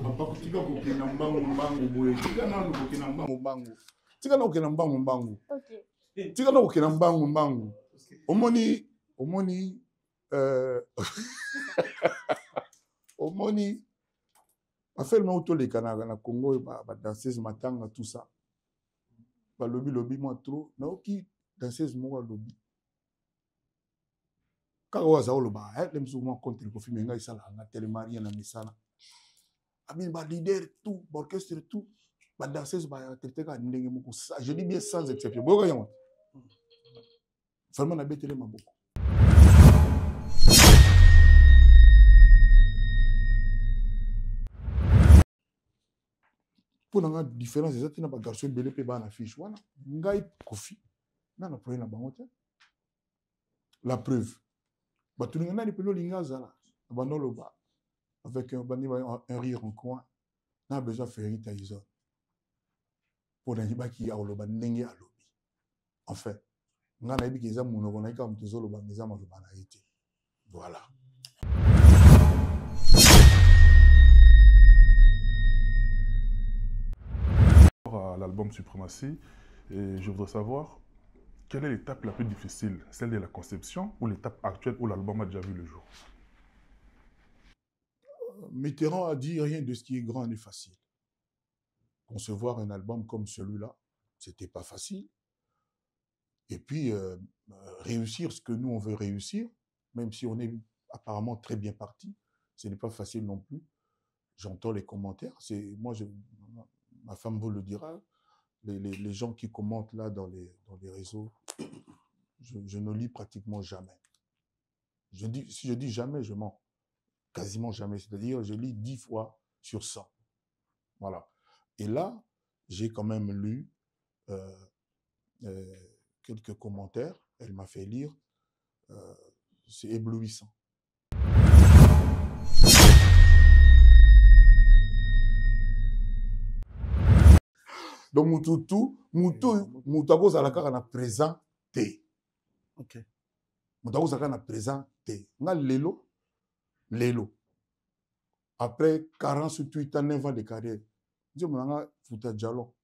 Papa, tika kokina mbangu boye. Tika na kokina mbangu. Tika na kokina mbangu. Ok. Tika na kokina mbangu. Omoni omoni affaire ma utoleka na Congo ba danseuse matanga tout ça. Ba lobi moi trop. Na oki danseuse mo lobi. Kaka waza oloba, les souvent contre Kofi Menga isala na télémarie na misala. Abi ba leader tout, orchestre tout, ba danseuse ba traité ka ndenge moko ça. Je dis bien sans exception. Boka yango. Vraiment na betele maboko. Pour la différence exacte na ba garçon belé pe ba na fiche wana. Ngai Kofi na na problème na bango te. La preuve. Bah, tout le monde a des pelos lingazala. Avec un rire en coin. On a besoin de faire une taïson. Pour les gens qui ont le banding à l'obbi. En fait, on a dit qu'ils ont mon on comme tous les maisons dans le banalité. Voilà. À l'album Suprématie, et je voudrais savoir quelle est l'étape la plus difficile, celle de la conception ou l'étape actuelle où l'album a déjà vu le jour? Mitterrand a dit rien de ce qui est grand n'est facile. Concevoir un album comme celui-là, c'était pas facile. Et puis, réussir ce que nous, on veut réussir, même si on est apparemment très bien parti, ce n'est pas facile non plus. J'entends les commentaires. Moi, ma femme vous le dira, les gens qui commentent là dans les réseaux, je ne lis pratiquement jamais. Si je dis jamais, je mens. Quasiment jamais. C'est-à-dire, je lis 10 fois sur 100. Voilà. Et là, j'ai quand même lu quelques commentaires. Elle m'a fait lire. C'est éblouissant. Donc, Moutoutou, à la carte, on a présenté. Ok. Moutoutou, on a présenté. On a Lélo. Après 48 ans, 9 ans de carrière, je me suis foutu Diallo.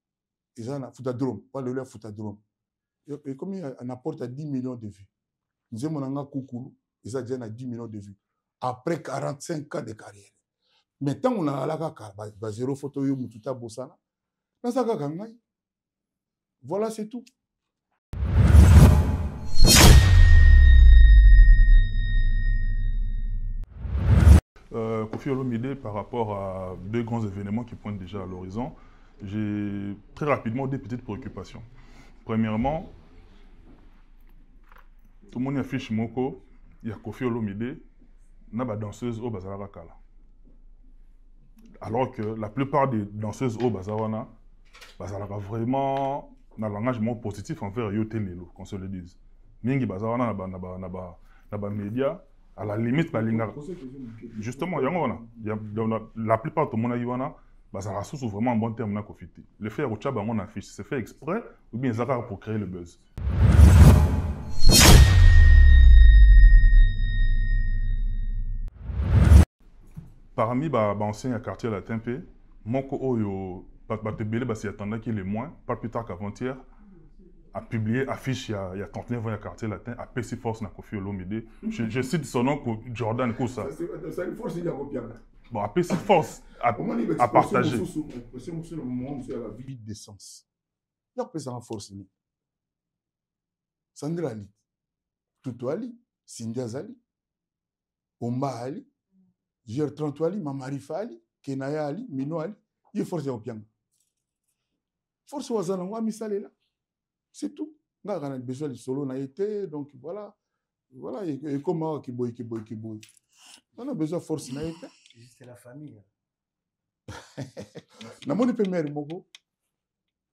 Ils ont foutu Drôme. Pas le foutu Drôme. Et comme il apporte 10 millions de vues. Je me suis Koukoulou. Ils ont déjà 10 millions de vues. Après 45 ans de carrière. Maintenant, on a la zéro photo de Moutouta Bossana. Voilà, c'est tout. Kofi Olomide, par rapport à deux grands événements qui pointent déjà à l'horizon, j'ai très rapidement des petites préoccupations. Premièrement, tout le monde affiche Moko, il y a Kofi Olomide, il y a des danseuses au Bazara Kala. Alors que la plupart des danseuses au Bazawana, Bazara vraiment un engagement positif envers Yote Lelo, qu'on se le dise. Mingi Bazawana na média, à la limite, justement, la plupart de tout le monde Bazara sous vraiment un bon terme na Kofiti. Le fait que on affiche, c'est fait exprès ou bien Zara pour créer le buzz. Parmi les anciens quartiers latin, Moko Oyo, Batebele, s'y attendait qu'il est moins, pas plus tard qu'avant-hier, a publié affiche il y a 39 ans à quartier latin, à Pessi Force na Kofi Olomide. Je cite son nom, Jordan Koussa. C'est une force, il y a combien? Bon, à Pessi Force, à partager. C'est le moment où la vie d'essence. Il y a une force. Sandra Ali, Toutou Ali, Sindiaz Ali, Omba Ali, Gr30 Ali, Mamarifa Ali, Kenaya Ali, Mino Ali, il y a force de Opiang. Force Wazana, on va missaler là. C'est tout. On a besoin de solo, on a été, donc voilà. Voilà, et comment qui boy. On a besoin de force, on a été. C'est la famille. Na moni pe mère moko.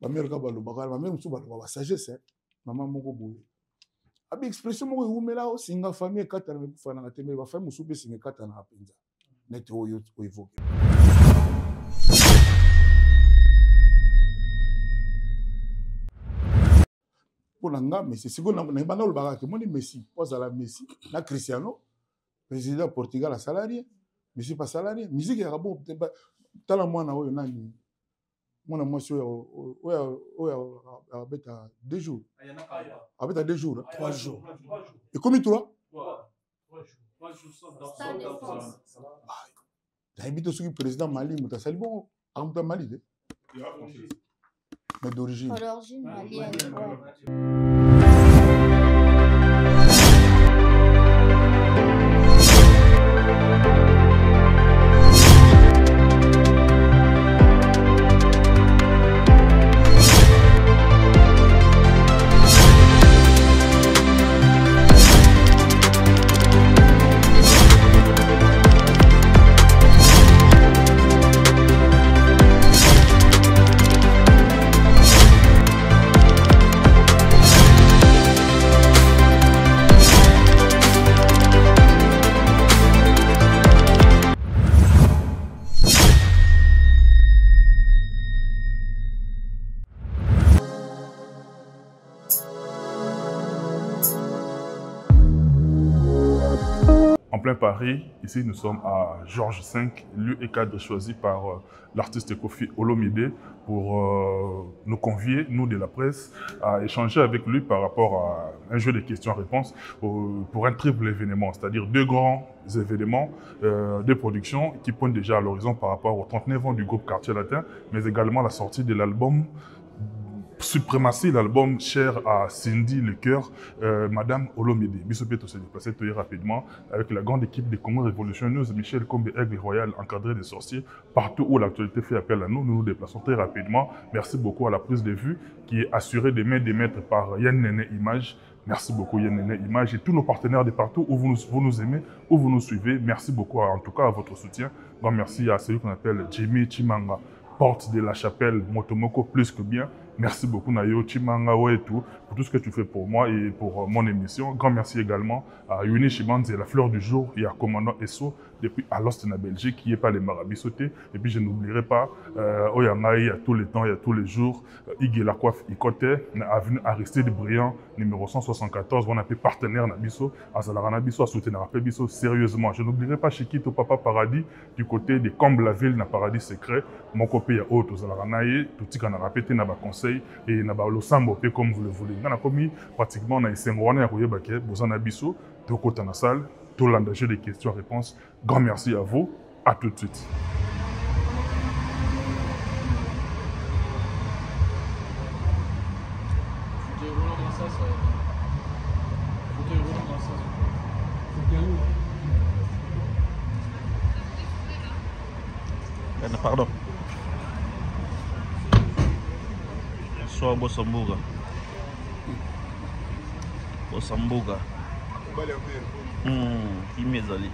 Ma mère ka balo bakala, ma mère musu balo ba sagesse. Maman moko boye. Abi expression moko umela o singa famille katana me kufana na tembe ba famille musu be singa katana apenza. Net oyo evoke. Pour nga Messi, si na bana lo baka ke moni Messi, poza la Messi, na Cristiano, président Portugal a salarié. Mais c'est pas ça là. Musique est bon. T'as la moine, moi, moi, c'est avec 2 jours. Avec 2 jours. 3 jours. Et combien toi? 3 jours. J'habite sur le président Mali, mais c'est bon. En Mali. Mais d'origine. D'origine malienne. En plein Paris, ici nous sommes à Georges V, lieu et cadre choisi par l'artiste Kofi Olomide pour nous convier, nous de la presse, à échanger avec lui par rapport à un jeu de questions-réponses pour un triple événement, c'est-à-dire 2 grands événements de production qui pointent déjà à l'horizon par rapport aux 39 ans du groupe Quartier Latin, mais également la sortie de l'album Suprématie, l'album cher à Cindy Le Cœur, Madame Olomide. Bisopieto s'est déplacé très rapidement avec la grande équipe des Congo Révolution News, Michel Kombe, Aigle Royal, encadré des sorciers. Partout où l'actualité fait appel à nous, nous nous déplaçons très rapidement. Merci beaucoup à la prise de vue qui est assurée des mains des maîtres par Yann Nene Image. Merci beaucoup Yann Nene Image et tous nos partenaires de partout où vous nous aimez, où vous nous suivez. Merci beaucoup en tout cas à votre soutien. Grand merci à celui qu'on appelle Jimmy Chimanga, porte de la chapelle Motomoko plus que bien. Merci beaucoup Nayo Chimanga et tout pour tout ce que tu fais pour moi et pour mon émission. Grand merci également à Yuni Chibanzi, la fleur du jour, et à Commandant Esso depuis Alost en Belgique, qui est pas les marabissotés. Et puis je n'oublierai pas Oyangaï à tous les temps et à tous les jours, Iggy la coiffe Ikote, avenue Aristide Briand, numéro 174, on a fait partenaire Nabiso, à Salaranabiso, à soutenir Biso sérieusement. Je n'oublierai pas Chiquito Papa Paradis, du côté de Comble la ville, na Paradis secret, mon copé à Haute, aux Salaranaï, tout ce qu'on a répété, n'a pas conseil, et n'a pas le sambo, comme vous le voulez. On a commis pratiquement, on a essayé de voir, on a Biso, de côté dans la salle, tout l'engagé des questions-réponses. Grand merci à vous. À tout de suite. Pardon. Soa Bosambuga. Bosambuga. Imezali.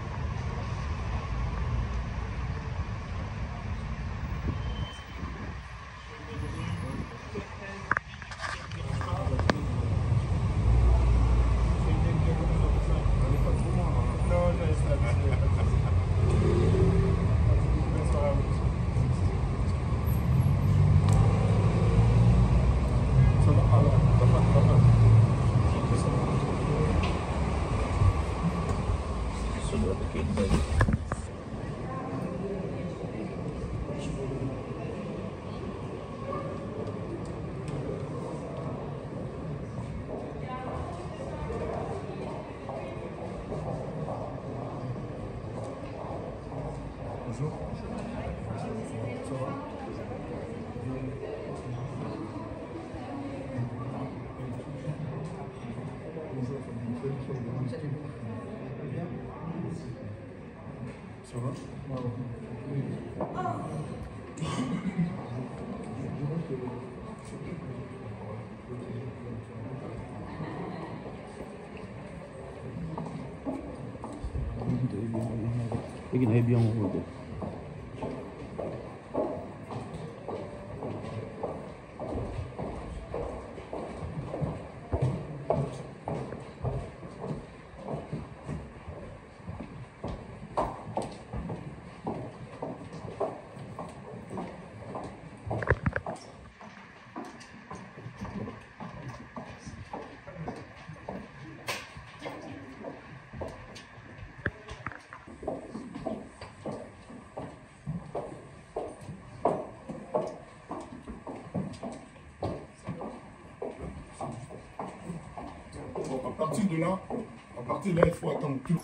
partir de là, il faut attendre tout.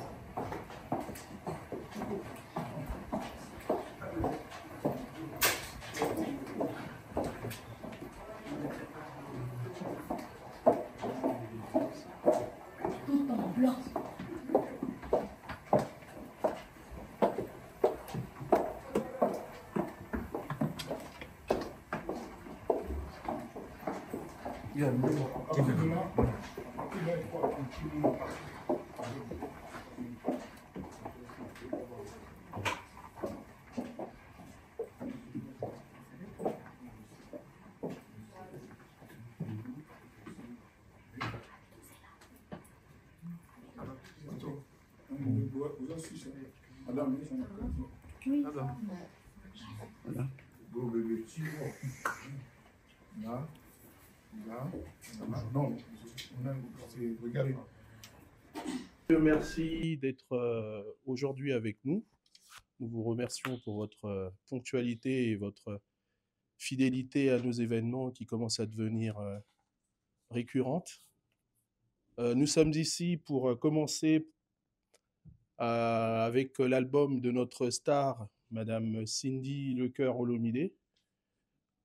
Madame, oui. Voilà. Non, regardez. Merci d'être aujourd'hui avec nous. Nous vous remercions pour votre ponctualité et votre fidélité à nos événements qui commencent à devenir récurrentes. Nous sommes ici pour commencer avec l'album de notre star, Madame Cindy Lecœur Olomide.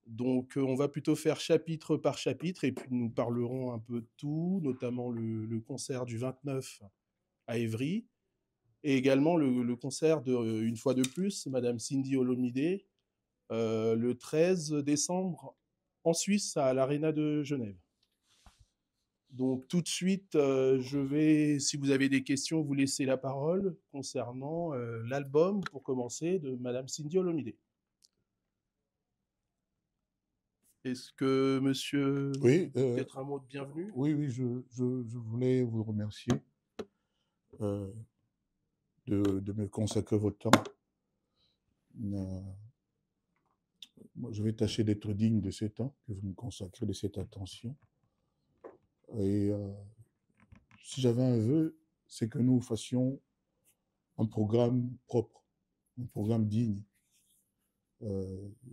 Donc, on va plutôt faire chapitre par chapitre et puis nous parlerons un peu de tout, notamment le concert du 29 à Évry et également le concert de, une fois de plus, Madame Cindy Olomide, le 13 décembre en Suisse à l'Arena de Genève. Donc, tout de suite, je vais, si vous avez des questions, vous laisser la parole concernant l'album, pour commencer, de Madame Cindy Olomide. Est-ce que monsieur, oui, peut-être un mot de bienvenue? Oui, je voulais vous remercier de me consacrer votre temps. Moi, je vais tâcher d'être digne de ce temps que vous me consacrez, de cette attention. Et si j'avais un vœu, c'est que nous fassions un programme propre, un programme digne.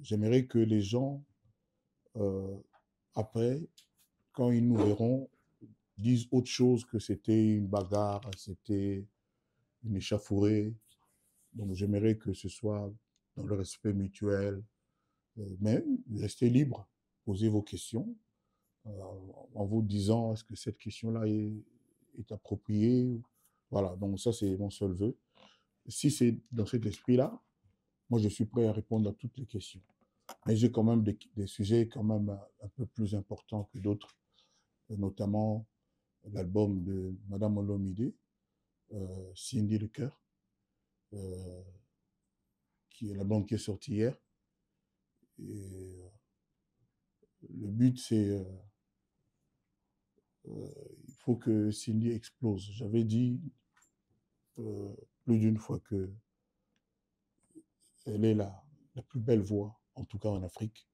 J'aimerais que les gens, après, quand ils nous verront, disent autre chose que c'était une bagarre, c'était une échauffourée. Donc j'aimerais que ce soit dans le respect mutuel, mais restez libre, posez vos questions en vous disant est-ce que cette question-là est appropriée. Voilà, donc ça c'est mon seul vœu. Si c'est dans cet esprit-là, moi je suis prêt à répondre à toutes les questions. Mais j'ai quand même des sujets quand même un peu plus importants que d'autres, notamment l'album de Madame Olomide, Cindy Lecœur, qui est l'album qui est sorti hier. Et le but, c'est il faut que Cindy explose. J'avais dit plus d'une fois que elle est la plus belle voix, en tout cas en Afrique.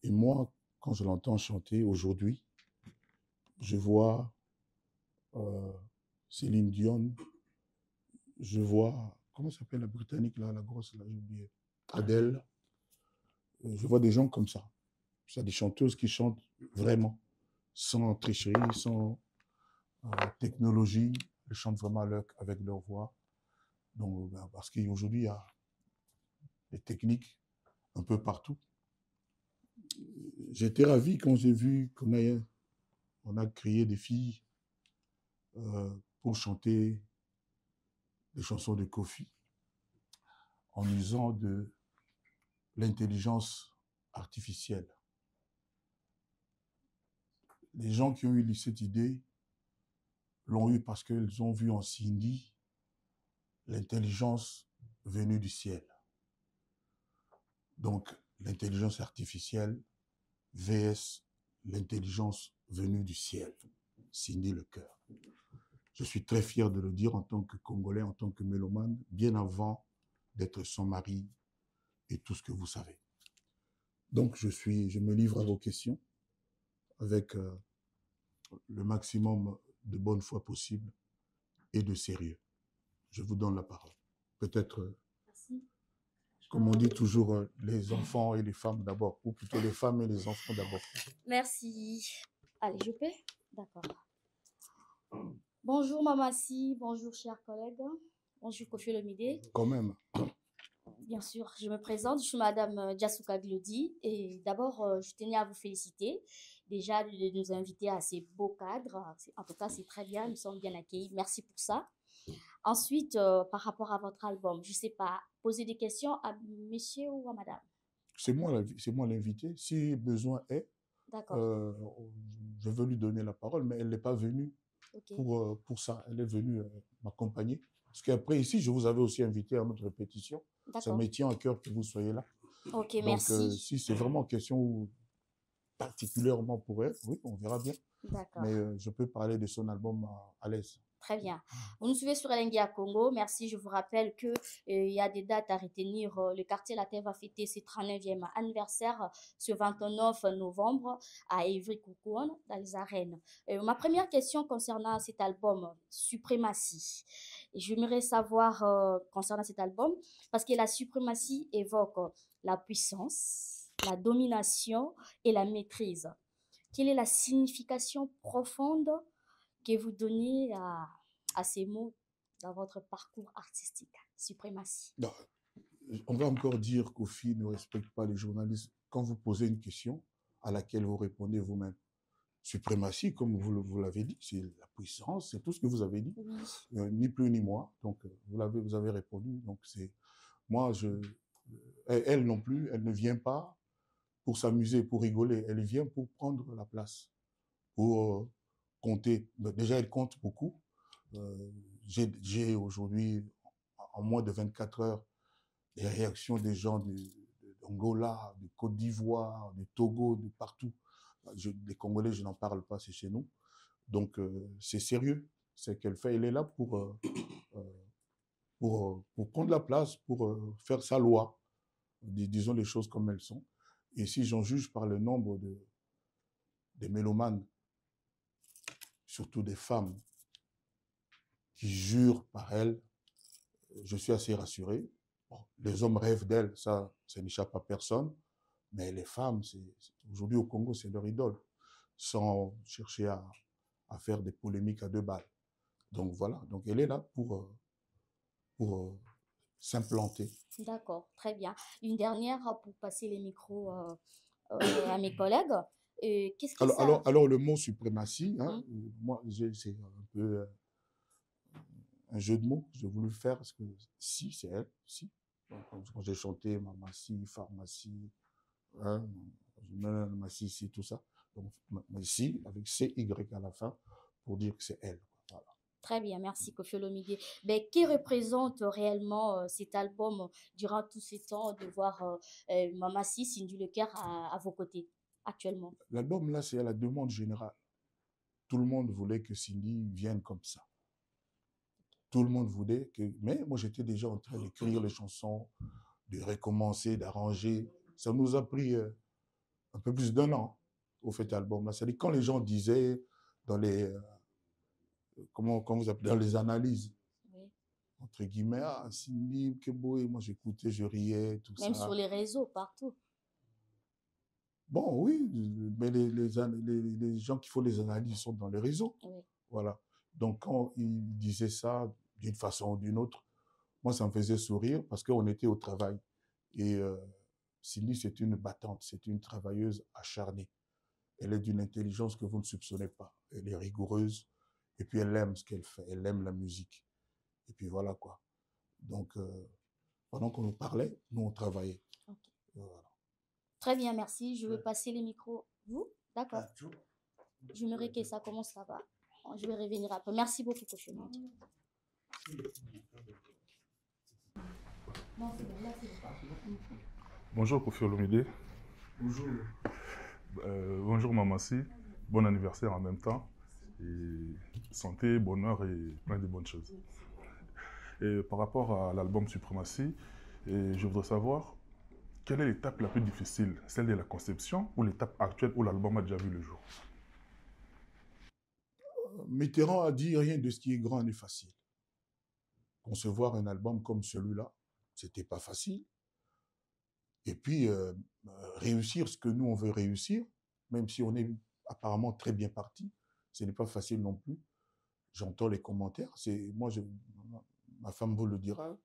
Et moi, quand je l'entends chanter aujourd'hui, je vois Céline Dion, je vois, comment s'appelle la Britannique, là, la grosse, là, j'ai oublié, Adele. Je vois des gens comme ça. C'est des chanteuses qui chantent vraiment, sans tricherie, sans technologie. Elles chantent vraiment avec leur voix. Donc, parce qu'aujourd'hui, il y a des techniques un peu partout. J'étais ravi quand j'ai vu qu'on a créé des filles pour chanter des chansons de Kofi en usant de l'intelligence artificielle. Les gens qui ont eu cette idée l'ont eu parce qu'ils ont vu en Cindy l'intelligence venue du ciel. Donc, l'intelligence artificielle vs l'intelligence venue du ciel. Cindy Lecœur. Je suis très fier de le dire en tant que Congolais, en tant que mélomane, bien avant d'être son mari et tout ce que vous savez. Donc, je me livre à vos questions avec le maximum de bonne foi possible et de sérieux. Je vous donne la parole. Peut-être, comme on dit toujours, les enfants et les femmes d'abord, ou plutôt les femmes et les enfants d'abord. Merci. Allez, je peux? D'accord. Bonjour Mamassi, bonjour chers collègues, bonjour Kofi Olomide. Quand même. Bien sûr, je me présente, je suis Madame Diasuka Glody et d'abord, je tenais à vous féliciter déjà de nous inviter à ces beaux cadres. En tout cas, c'est très bien, nous sommes bien accueillis. Merci pour ça. Ensuite, par rapport à votre album, je ne sais pas, poser des questions à monsieur ou à madame. C'est moi l'invité. Si besoin est, D'accord, euh, je veux lui donner la parole, mais elle n'est pas venue ok, pour ça. Elle est venue m'accompagner. Parce qu'après, ici, je vous avais aussi invité à notre répétition. Ça d'accord. me tient à cœur que vous soyez là. Ok, Donc, merci. si c'est vraiment question particulièrement pour elle, oui, on verra bien. D'accord. Mais je peux parler de son album à l'aise. Très bien. Vous nous suivez sur Elengia Congo. Merci. Je vous rappelle que il y a des dates à retenir. Le quartier La Terre va fêter ses 39e anniversaire ce 29 novembre à Ivry-Coukouon, dans les arènes. Ma première question concernant cet album, Suprématie. J'aimerais savoir concernant cet album, parce que la suprématie évoque la puissance, la domination et la maîtrise. Quelle est la signification profonde que vous donnez à ces mots dans votre parcours artistique? Suprématie. Non, on va encore dire qu'Ofi ne respecte pas les journalistes quand vous posez une question à laquelle vous répondez vous-même. Suprématie, comme vous l'avez dit, c'est la puissance, c'est tout ce que vous avez dit, Oui, ni plus ni moins. Donc, vous avez répondu. Donc, c'est moi, elle non plus, elle ne vient pas pour s'amuser, pour rigoler. Elle vient pour prendre la place, pour compter. Déjà, elle compte beaucoup. J'ai aujourd'hui, en moins de 24 heures, les réactions des gens d'Angola, de Côte d'Ivoire, du Togo, de partout. Les Congolais, je n'en parle pas, c'est chez nous. Donc, c'est sérieux, ce qu'elle fait. Elle est là pour prendre la place, pour faire sa loi. Disons les choses comme elles sont. Et si j'en juge par le nombre des mélomanes, surtout des femmes, qui jurent par elle, je suis assez rassuré. Bon, les hommes rêvent d'elle, ça n'échappe à personne. Mais les femmes, aujourd'hui au Congo, c'est leur idole, sans chercher à faire des polémiques à deux balles. Donc voilà, donc elle est là pour s'implanter. d'accord, très bien. Une dernière pour passer les micros à mes collègues. Qu'est-ce que ça... Alors le mot suprématie, hein, Hum, moi, c'est un peu un jeu de mots que j'ai voulu faire, parce que si, c'est elle, si. Donc, quand j'ai chanté Mamassi, Pharmacie, hein, Mamassi, tout ça. Donc, ici, avec CY à la fin, pour dire que c'est elle. Voilà. Très bien, merci Kofi Olomide. Mais qui représente réellement cet album durant tous ces temps de voir Mamassi, Cindy Leclerc à vos côtés actuellement? L'album, là, c'est à la demande générale. Tout le monde voulait que Cindy vienne comme ça. Tout le monde voulait que... Mais moi, j'étais déjà en train d'écrire les chansons, de recommencer, d'arranger. Ça nous a pris un peu plus d'un an au fait album-là. C'est-à-dire quand les gens disaient dans les... comment vous appelez, dans les analyses, Oui. entre guillemets, ah, Cindy, Kebo, et moi j'écoutais, je riais, tout Même ça. sur les réseaux, partout. Bon, oui, mais les gens qui font les analyses sont dans les réseaux. Oui. Voilà. Donc, quand ils disaient ça d'une façon ou d'une autre, moi, ça me faisait sourire parce qu'on était au travail. Et Cindy, c'est une battante, c'est une travailleuse acharnée. Elle est d'une intelligence que vous ne soupçonnez pas. Elle est rigoureuse et puis elle aime ce qu'elle fait. Elle aime la musique. Et puis voilà quoi. Donc, pendant qu'on nous parlait, nous, on travaillait. Ok. Voilà. Très bien, merci. Je vais passer les micros. Vous? D'accord. Ah, tu vois. J'aimerais que ça commence là-bas. Je vais revenir après. Merci beaucoup, Kofi Olomide. Non, c'est bon, là, c'est bon. Bonjour Kofi Olomide. Bonjour. Bonjour Mamassi. Bon anniversaire en même temps. Et santé, bonheur et plein de bonnes choses. Et par rapport à l'album Suprématie, je voudrais savoir quelle est l'étape la plus difficile, celle de la conception ou l'étape actuelle où l'album a déjà vu le jour? Mitterrand a dit rien de ce qui est grand n'est facile. Concevoir un album comme celui-là, c'était pas facile. Et puis, réussir ce que nous, on veut réussir, même si on est apparemment très bien parti, ce n'est pas facile non plus. j'entends les commentaires. Moi, ma femme vous le dira.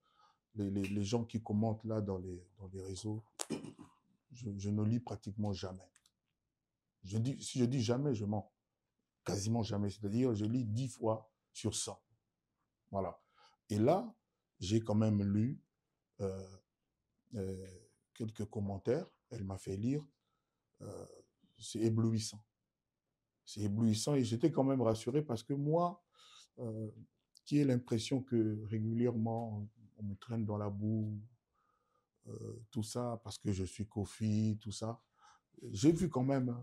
Les gens qui commentent là dans les réseaux, je ne lis pratiquement jamais. Si je dis jamais, je mens. Quasiment jamais. C'est-à-dire, je lis 10 fois sur 100. Voilà. Et là, j'ai quand même lu quelques commentaires. Elle m'a fait lire. C'est éblouissant. C'est éblouissant et j'étais quand même rassuré parce que moi, qui ai l'impression que régulièrement, on me traîne dans la boue, tout ça, parce que je suis Kofi, tout ça. J'ai vu quand même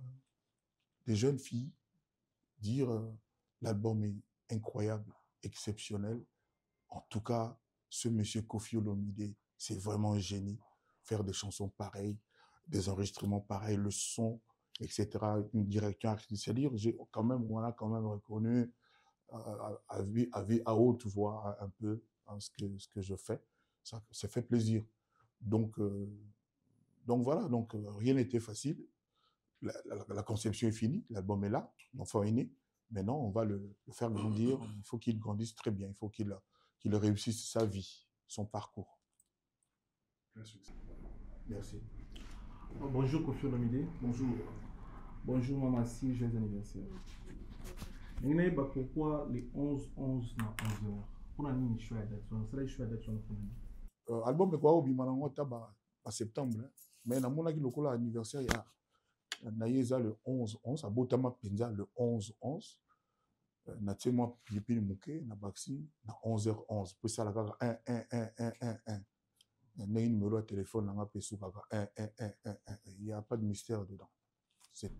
des jeunes filles dire l'album est incroyable, exceptionnel. En tout cas, ce monsieur Kofi Olomide, c'est vraiment un génie. Faire des chansons pareilles, des enregistrements pareils, le son, etc., une direction artistique. On a quand même reconnu à haute voix un peu ce que je fais. Ça fait plaisir. Donc voilà, rien n'était facile. La conception est finie, l'album est là, l'enfant est né. Maintenant, on va le faire grandir. Il faut qu'il grandisse très bien. Il faut qu'il réussisse sa vie, son parcours. Merci. Bonjour Kofi Olomide. Bonjour. Bonjour Maman Si, joyeux anniversaire. Pourquoi les 11-11 na 11h? Pour nini choix ya date? On sera choix date on album est quoi obima nango taba en septembre, mais na monaki lokola anniversaire ya na yeza le 11-11 abotama penza le 11-11 na tie moi pilipili muke na baxi na 11h11 puis ça la kaka 1 na une numéro de téléphone nanga pesu kaka 1 il y a pas de mystère dedans. C'est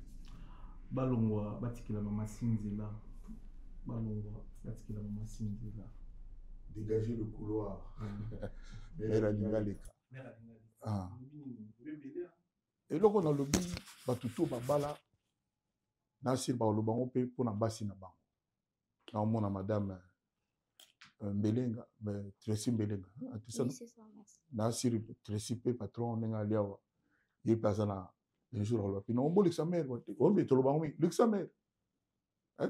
balongwa batikela mama Sinzela. Balongwa batikela mama Sinzela. Dégager le couloir. Mère Alingaleka. Ah. Et là, on a le but, batuto babala, nasir ba olobango pe pour na basi na bango. Na omona madame Mbelenga, Tracy Mbelenga. Oui, c'est ça, merci. Nasir Tracy pe patron nenga liawa. Ye plaza na un jour on puis non bon l'examen, on met to lobango l'examen.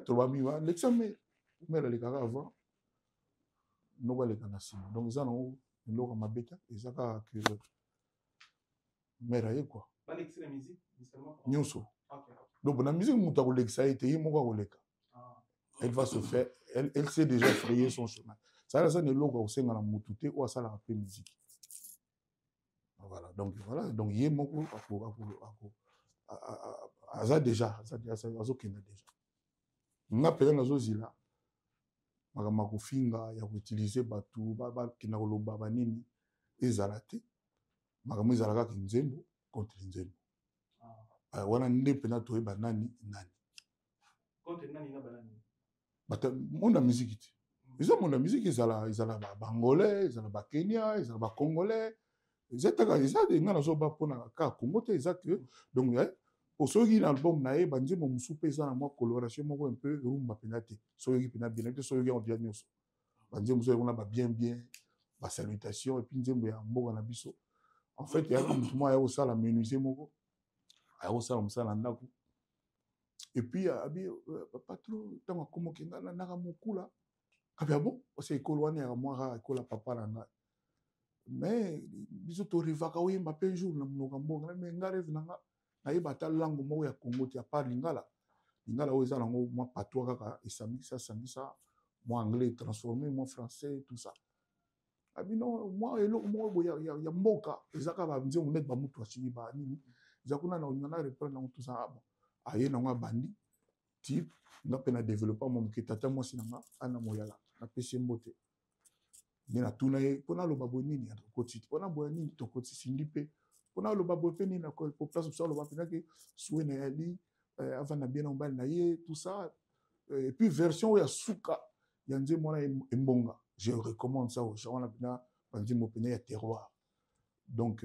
To ba mi wa l'examen. Mère le kaka avant. No ba le kana sima. Donc ça non ndoko mabeta ezaka que mère aye quoi. Pas l'extrait la musique, seulement. Nyonso. OK. Donc la musique muta ko lexa été yi moko ko leka. Elle va se faire, elle sait déjà frayer son chemin. Ça ça ne loko ko senga na mutute ou ça la rapper musique. Voilà, donc yé moko aza déjà, ça azokenda déjà. Nga pele nazo zila. Makama kofinga ya ko utiliser batu ba kina koloba banini ezala te. Makama ezala ka nzembo contre nzembo. Wana nde pena toyeba nani. Contre nani na banani. Bata monde la musique. Ils ont la musique ezala ba bangolais, ezala ba Kenya, ezala ba congolais. Ezataka ezade ngana zo ba pona ka Congo te ezake. Donc pour ceux qui l'album nae banzi mo musupe eza na moi coloration moko un peu rumba penate. Soyoki pena bien que soyoki on bien nyonso. Banzi muso on a ba bien ba salutation et puis nzembo ya mboka na biso. En fait, il y a comme tout moi ya osala menuisier moko. Ya osala musala ndako. Et puis abi pas trop tant comme kinga na naka mokula. Ah bon, c'est école à moi école papa na. Mais biso to rivaka oui mbape un jour na mnoka mbonga mais ngareve nanga na yebata langue moko ya Congo ti a pas lingala o eza nango moi patois kaka esamisa moi anglais transformé moi français tout ça abi non moi eloko moko ya mboka ezaka ba nzembo net ba mutu asimi ba nini ezakuna na ngana reprendre na tout ça bon aye nango bandi type nga pe na développer mon kitata moi sinanga ana moyala na pesi mbote nina tuna ye pona lo babo nini ya koti pona boya nini to koti sindipe pona lo babo pe nini na ko place ça lo bapena ke soué na yali avant na bien ombali na ye tout ça et puis version ya suka ya nze mona embonga je recommande ça aux gens na pena banzi mo pena ya terroir donc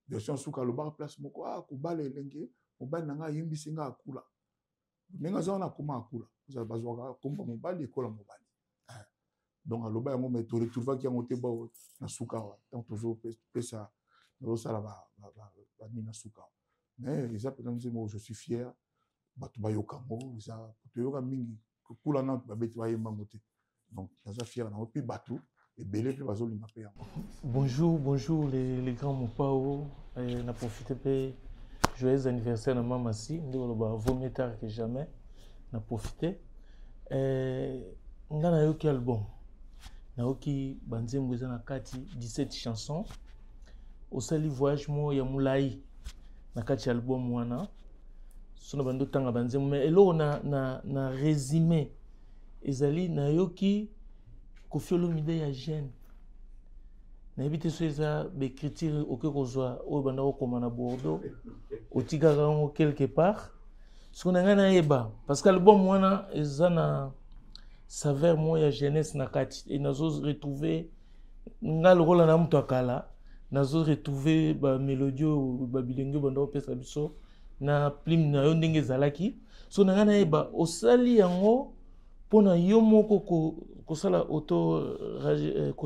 version suka lo ba place moko ko bale lenge mobali na nga yimbi singa akula nenga za na kuma akula za bazwaka komba mobali ekola mobali. Donc aloba yango mais to retrouver ki yango te ba na suka wa tant toujours pesa no sala ba ni na suka mais ils appellent nzemo je suis fier batu ba yokango ça to yoka mingi kula na babeti bayemba moté. Donc naza fier na puis bateau et belé puis bazo linga pe. Bonjour, bonjour les grands Mopao. Na profité pe joyeux anniversaire na mama si, ndeko ba vaut mieux tard que jamais. Na profité. Nga na yoki album. Na yoki banzembo eza na kati 17 chansons. Osali voyage mo ya mulai na kati album wana. Sona bando tanga banzembo mais elo na résumé ezali na yoki Koffi Olomide ya jeune. Na ebite so eza becriture oke kozwa oyo banda okoma na Bordeaux. Otikaka ngo quelque part. Sona nga na yeba parce que album wana eza na saveur mo ya jeunesse na kati et nazo retrouver nga lokola na mtu akala nazo retrouver ba mélodie ba bilenge banda opesa biso na plume na yo ndenge ezalaki. So na nga na yeba osali yango pona yo moko kosala auto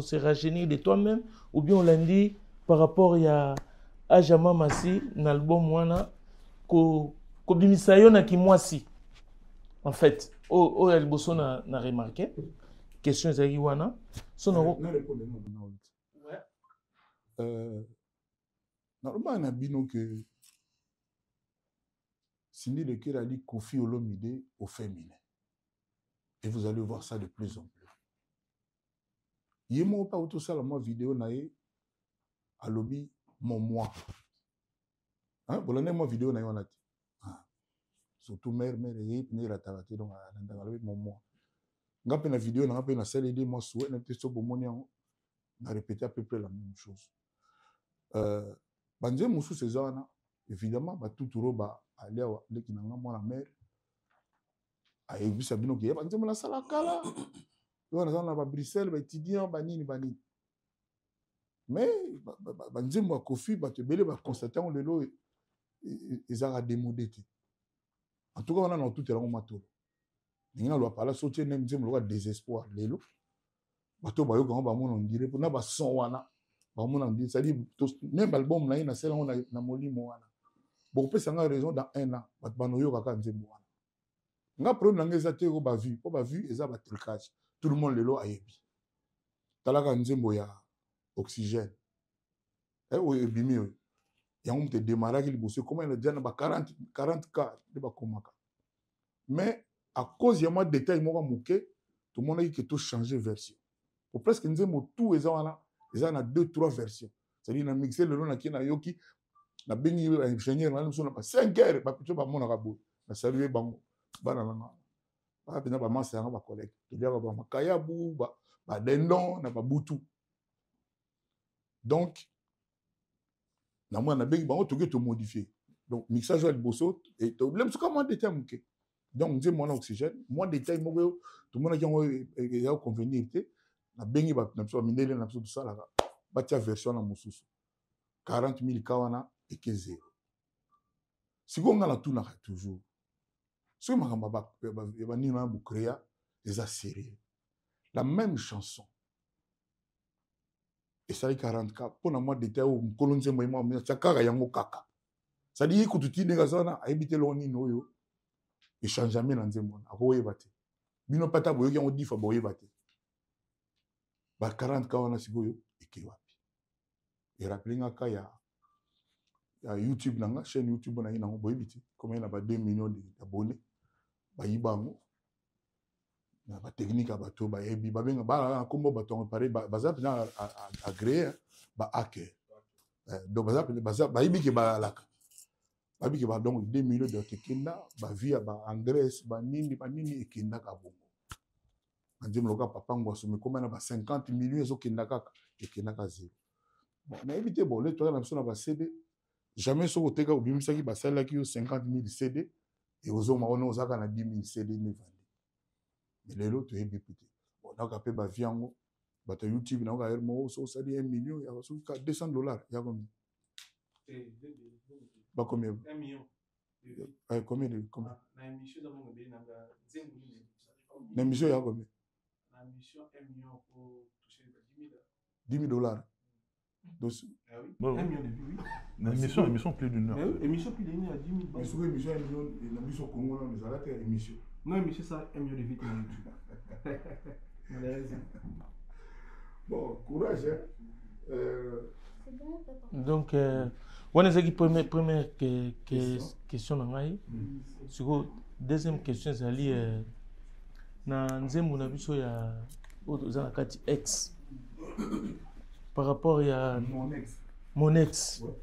se rajeunir de toi-même ou bien on l'a dit par rapport ya Ajama Masi na album wana ko bimisa yo na kimwasi en fait o el boso na remarqué question ezaki wana so na normalement na bino que Cindy Leker a dit Koffi Olomide au féminin. Et vous allez voir ça de plus en plus. Yemo pas auto ça la vidéo nae à lobby mon moi. Hein, vous l'avez moi vidéo nae on a dit. Surtout mère et ni la taraté donc à mon moi. Ngape na vidéo ngape na celle de moi souhait na testo bomoni on a répété à peu près la même chose. Banze musu sezana évidemment ba tout roba aller à l'équinanga moi la mère a évité bino que banze la sala kala on a ba Bruxelles ba étudiant ba nini mais banze moi Koffi ba te belé ba constater on lelo ils a démodé. En tout cas on a dans tout elango matolo ninga lo pala sauter nem nzembo lo désespoir lelo bato ba yo quand ba mon on dirait pour na ba son wana ba mon on dit ça dit même album na sela on na molimo wana bon peut ça a raison dans un an bato banoyo kaka nzembo wana nga problème nga ezate ko ba vu eza ba trucage tout le monde lelo ayebi talaka nzembo ya oxygène o ebimi o yango te démarrer ki liboso comment il a déjà na ba 40 cas de ba komaka mais à cause ya moi détail moko moké tout le monde a dit que tout changer version pour presque nzembo tout eza wana eza na 2-3 versions c'est-à-dire na mixer le na ki na yoki na bengi ingénieur na so na ba 5 heures ba plutôt ba mona ka bo na saluer bango bana nanga ba pena ba massa ba collègue to dia ba makayabu ba dendon na ba butu donc na moi na bengi bango to ke to modifier donc mixage à liboso et to lem so comment détail moké donc nzembo na oxygène moi détail moko tout le monde qui ont ya convenir té na bengi ba na so mindele na so tout ça là ba tia version na mususu 40 000 kawana et que zéro si on a la tout toujours ce makamba ba ni na bu créer les a sérieux la même chanson et ça les 40K pour na moi détail au kolonze moi tsakaka yango kaka ça dit que tout ndeka sana ayibite lo ni noyo et change jamais dans nzembo akoyeba te bino pata boyoki yango difa boyeba te ba 40K wana sikoyo eke wapi et rappeling aka ya YouTube nanga chaîne YouTube na ina boyebi te comme il a ba 2 millions d'abonnés ba yibango na ba technique ba to ba yebi ba benga ba kombo ba to paré ba za pena agréé ba hacker donc ba yibi ke ba laka ba bi ke ba donc 2 millions de tekenda ba via ba Andrés ba nini ekenda ka bongo andim loka papa ngwaso me comme na ba 50 millions ezo kenda kaka ekenda ka zéro bon na éviter bon le to na biso na ba CD jamais so koteka obimisaki ba salaki yo 50 000 CD et ozo ma ono ozaka na 10 000 CD ne vandi mais lelo to yebi pité bon na ka pe ba viango ba to YouTube na ka hermo so sali 1 million ya so ka $200 ya comme ba combien 1 million combien na émission za bongo be na nzembo ni na émission ya combien na émission 1 million pour toucher $10,000 donc ah oui bon, 1 million de vues oui émission plus d'une heure émission plus d'une heure à 10 000 mais sur émission na biso Congo na les arrêter émission Non, mais c'est ça, mieux de vite en YouTube. Malheureusement. Bon, courage, hein. C'est bon, papa. Donc, on a dit première question dans la deuxième question, c'est na nzembo na biso ya oza kati ex par rapport à mon ex Ouais.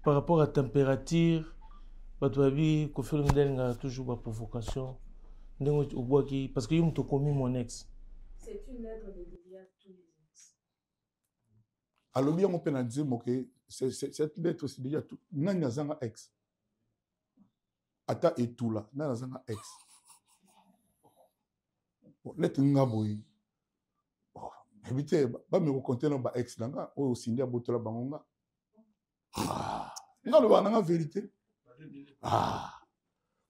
par rapport à température bato babi kofelo ndelinga toujours ba provocation ndenge obwaki parce que yo muto komi mon ex. C'est une lettre de dédicace à tous les ex. Alors bien mon pena nzembo que cette lettre c'est déjà tout nani azanga ex ata etula nani azanga ex lettre ngaboyi éviter ba me raconter na ba ex nanga o sindi abotola bangonga nga le bananga vérité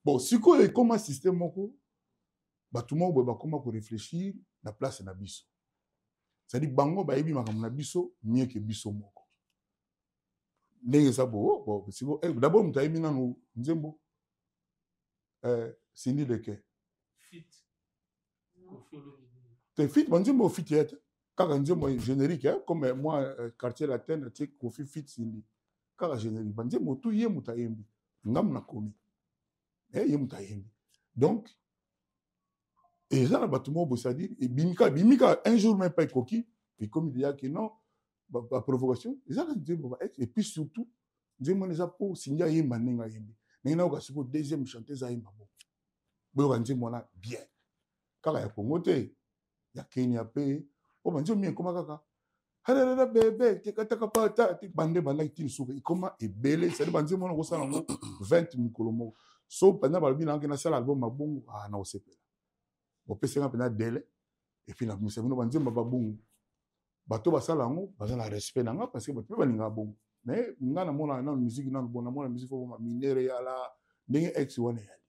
bon sikoyo ekoma système moko bato moko ba koma ko réfléchir na place na biso c'est-à-dire bango ba yebi makambo na biso mieux que biso moko ndenge ça bo siko d'abord muta yebi nanu nzembo sindi leke Fit. te fit banzembo fit yete kaka nzembo générique hein comme moi quartier latin tu kofi fit sindi kaka générique banzembo tout ye muta yembi ngam na komi ye muta yembi donc et ça na batumo bo c'est-à-dire et bimika un jour même pas coquille puis comme il dit que non ba provocation ça na nzembo et puis surtout nzembo les apo sindia yemba nenga yembi nenga na ko deuxième chanteuse ayemba bo boyo nzembo na bien kaka ya Congo te ya Kenya pe o banzo mi koma kaka harara bébé tekataka pata ti bande banda ti suka ikoma ebele c'est banzo mona ko sala ngo 20 mukolomo so pendant ba bina na sala album mabongo na osepela o pesa nga pena délai et puis na musemo banzo mabongo bato basala ngo bazana respect nanga parce que bato balinga bongo mais nga na mona na musique na bona mona musique fo minere ya la ndenge ex wana ya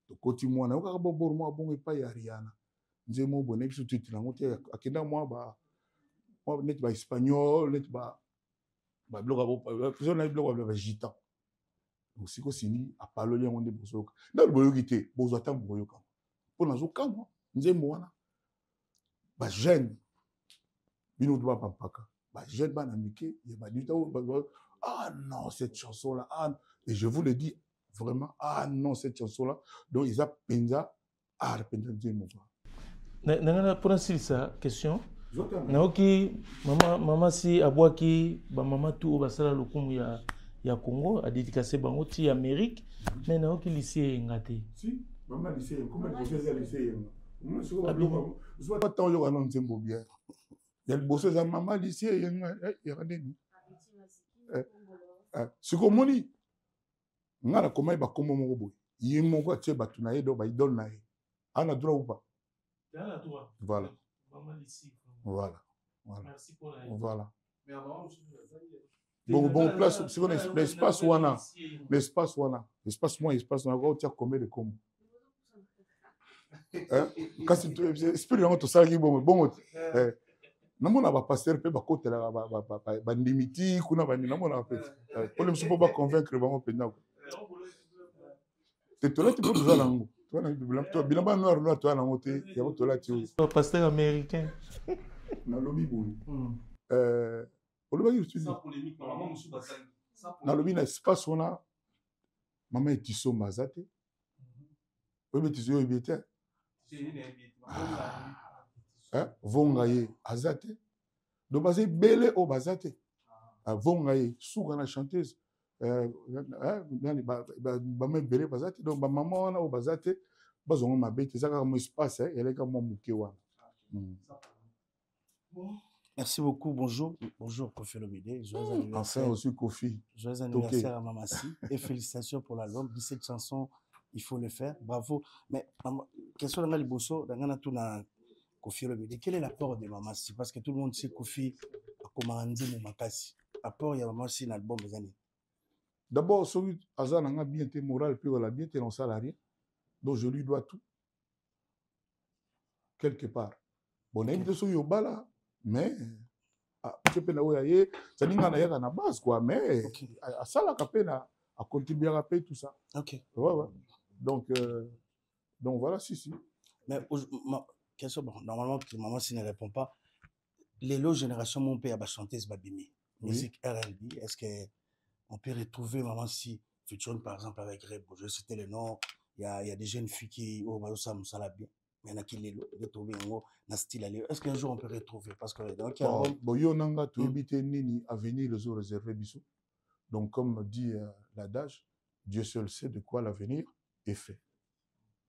to koti mwana o kaka bobor mo bongo epa ya Rihanna nzemo boné biso titre nango te akenda moi ba net ba espagnol net ba bloga bo personne na bloga ba gitan aussi ko sini apalo yango nde bosoka na boyoki te bozo ta boyoka pona zo kama nzemo wana ba jeune bino to ba pampaka ba jeune bana mike ya ba dita ah non cette chanson là et je vous le dis vraiment non cette chanson là donc ils a penza penza nzemo Nanga pour ça question naoki mama si abwaki ba mama tout basala lokumu ya Congo a dédicacé bango ti Amérique mais naoki lycée ngate si mama lycée comment bosser ça lycée moi je vois pas tant yo kana nzembo bien ya bosser ça mama lycée ya kadeni siko moni ngana komai ba komo moko boy yi moko tie batu na yedo ba idol na ye ana droit ou pas voilà. Voilà. Merci pour la voilà. Bon place, c'est quoi l'espace wana. L'espace wana. L'espace moi, espace wana, on tient combien de com. Hein? Quand c'est esprit dans tout ça qui bon namona ba pasteur pe ba kotela ba ndimiti kuna ba namona pe. Pour le monsieur pas convaincre bango pena. C'est toi là tu peux besoin lango. Bilamba noir toi na moté ya to là tu pasteur américain na lobi boy oloba ki sans polémique normalement monsieur basali na lobi na espace wana mama etiso mazate obi etiso yo biete vonga ye azate do bazé belé o bazate vonga ye suka na chanteuse nani ba me belé bazate donc ba maman wana o bazate bazongo mabete zaka mo espace eleka mo muke wana. Merci beaucoup, bonjour Kofi Olomide, joyeux anniversaire. Enfin aussi Kofi. Joyeux anniversaire à Mamassi et félicitations pour l'album, 17 chansons, il faut le faire, bravo. Mais question de Liboso, dans na Kofi Olomide, quel est l'apport de Mamassi? Parce que tout le monde sait Kofi a commandé mon makasi. Apport il y a Mamassi dans l'album des années. D'abord, celui Azan a bien été moral, puis on a bien été non salarié. Donc je lui dois tout. Quelque part. Bon, on a invité sur Yobala, mais tu peux n'avoir ça n'y a rien à la base, quoi. Mais à ça, la capena a contribué à payer tout ça. Ok. Ouais. Donc voilà, si. Mais question, bon, normalement, maman, s'il ne répond pas, les lots générations, mon père va chanter ce babimi. Musique R&B, est-ce qu'on peut retrouver maman si featuring par exemple avec Rebo? Je citais le nom, il y a des jeunes filles qui, oh, bah, ça me l'a bien. Il y en a qui les retrouver en style à est-ce qu'un jour on peut retrouver? Parce que dans le album. Bon, yo nanga, tu habites nini, avenir les autres réservés bisous. Donc, comme dit l'adage, Dieu seul sait de quoi l'avenir est fait.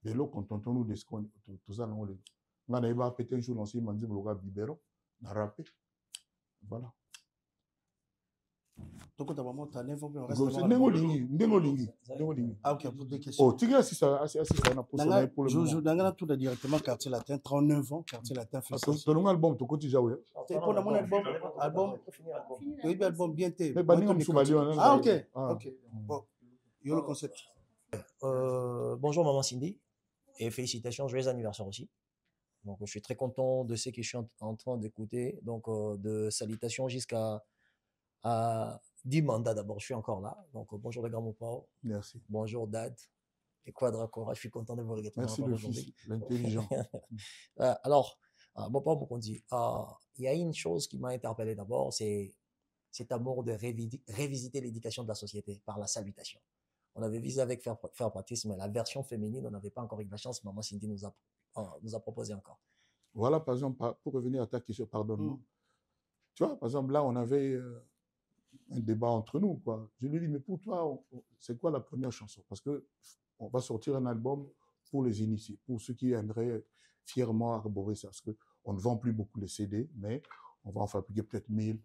De l'eau, contentons-nous de ce qu'on est. Tout ça, on est. On a pété un jour dans ce mandim, le gars Bibero, on a rappé. Voilà. Donc, tu as vraiment ta neuf ans, c'est Ndengolingi. Ah, ok, pour des questions. Oh, tu sais, si ça n'a pas pour le moment. Je tout directement, quartier latin, 39 ans, quartier latin. Ton album, tu continues à jouer. C'est pour mon album. Oui, album bien té. Ah, ok. Bon, il y a le concept. Bonjour maman Cindy et félicitations, joyeux anniversaire aussi. Donc je suis très content de ce que je suis en train d'écouter. Donc de salutations jusqu'à 10 mandats d'abord, je suis encore là. Donc bonjour les grands pao. Merci. Bonjour Dad et Quadracora, je suis content de vous regarder. Merci le fils, l'intelligent. Alors, mon papa me dit, il y a une chose qui m'a interpellé d'abord, c'est cet amour de révisiter l'éducation de la société par la salutation. On avait visé avec faire practice, mais la version féminine, on n'avait pas encore eu de la chance. Maman Cindy nous a proposé encore. Voilà, par exemple, pour revenir à ta question, pardonne-moi. Tu vois, par exemple, là, on avait un débat entre nous, quoi. Je lui dis, mais pour toi, c'est quoi la première chanson? Parce que on va sortir un album pour les initiés, pour ceux qui aimeraient fièrement arborer ça. Parce qu'on ne vend plus beaucoup les CD, mais on va en fabriquer peut-être 1000.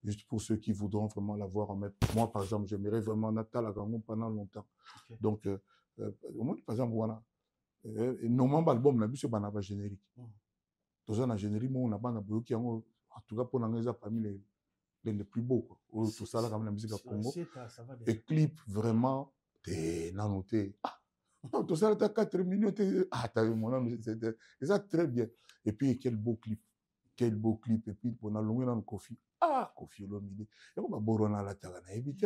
Juste pour ceux qui voudront vraiment l'avoir en mettre. Moi, par exemple, j'aimerais vraiment Natal à Gangon pendant longtemps. Okay. Donc, au moins, par exemple, voilà. Normalement, l'album, on a vu ce banaba générique. Tout ça, dans le générique, on a pas qui en tout cas, pour l'anglais, parmi les plus beaux. Quoi. Tout ça, là, comme la musique à Congo. Et clip, vraiment, t'es noté. Non, tout ça, t'as 4 minutes. T'as vu mon nom, c'est ça, très bien. Et puis, quel beau clip. Quel beau clip. Et puis, on a longué dans le Kofi. Kofi Olomide. Et on va borona la tagana. Évite.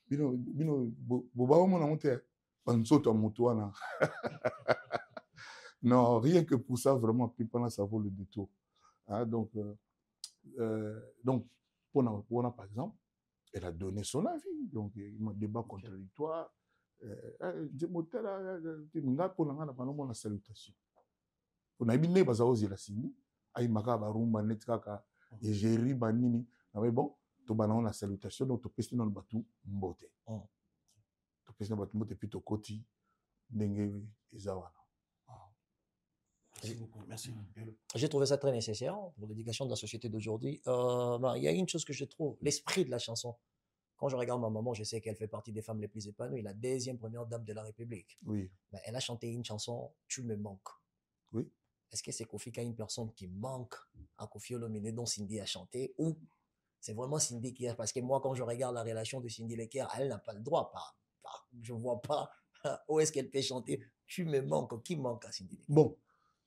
Boba, on a monté. On saute en moto. Non, rien que pour ça, vraiment, puis pendant ça vaut le détour. Donc, Pona, par exemple, elle a donné son avis. Donc, il m'a débat contradictoire. La salutation. On a bien basé aux États-Unis. Aïe Makaba Rumba Netkaka. Et j'ai ri Banini. Mais bon, tu as la salutation, donc tu peux dans le bateau, mbote. Tu peux dans le bateau, mbote, puis tu côté, dengue et zawana. Merci beaucoup, merci. J'ai trouvé ça très nécessaire pour l'éducation de la société d'aujourd'hui. Il y a une chose que je trouve, l'esprit de la chanson. Quand je regarde ma maman, je sais qu'elle fait partie des femmes les plus épanouies, la deuxième première dame de la République. Oui. Mais elle a chanté une chanson, Tu me manques. Oui. Est-ce que c'est Kofi qui a une personne qui manque à Kofi Olomide dont Cindy a chanté ou c'est vraiment Cindy qui a... Parce que moi, quand je regarde la relation de Cindy Lecker, elle n'a pas le droit. Je ne vois pas où est-ce qu'elle peut chanter Tu me manques. Qui manque à Cindy Lecker? Bon,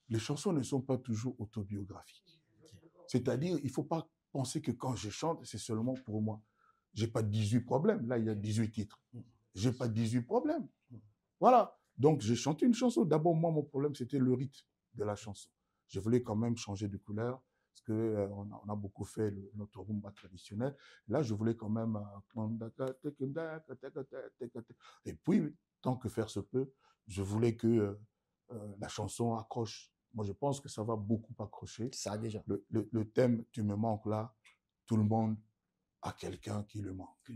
les chansons ne sont pas toujours autobiographiques. C'est-à-dire, il ne faut pas penser que quand je chante, c'est seulement pour moi. Je n'ai pas 18 problèmes. Là, il y a 18 titres. Je n'ai pas 18 problèmes. Voilà. Donc, j'ai chanté une chanson. D'abord, moi, mon problème, c'était le rythme de la chanson. Je voulais quand même changer de couleur parce qu'on a beaucoup fait notre rumba traditionnel. Là, je voulais quand même... Et puis, tant que faire se peut, je voulais que la chanson accroche. Moi, je pense que ça va beaucoup accrocher. Ça, déjà. Le thème « Tu me manques » là, tout le monde a quelqu'un qui le manque.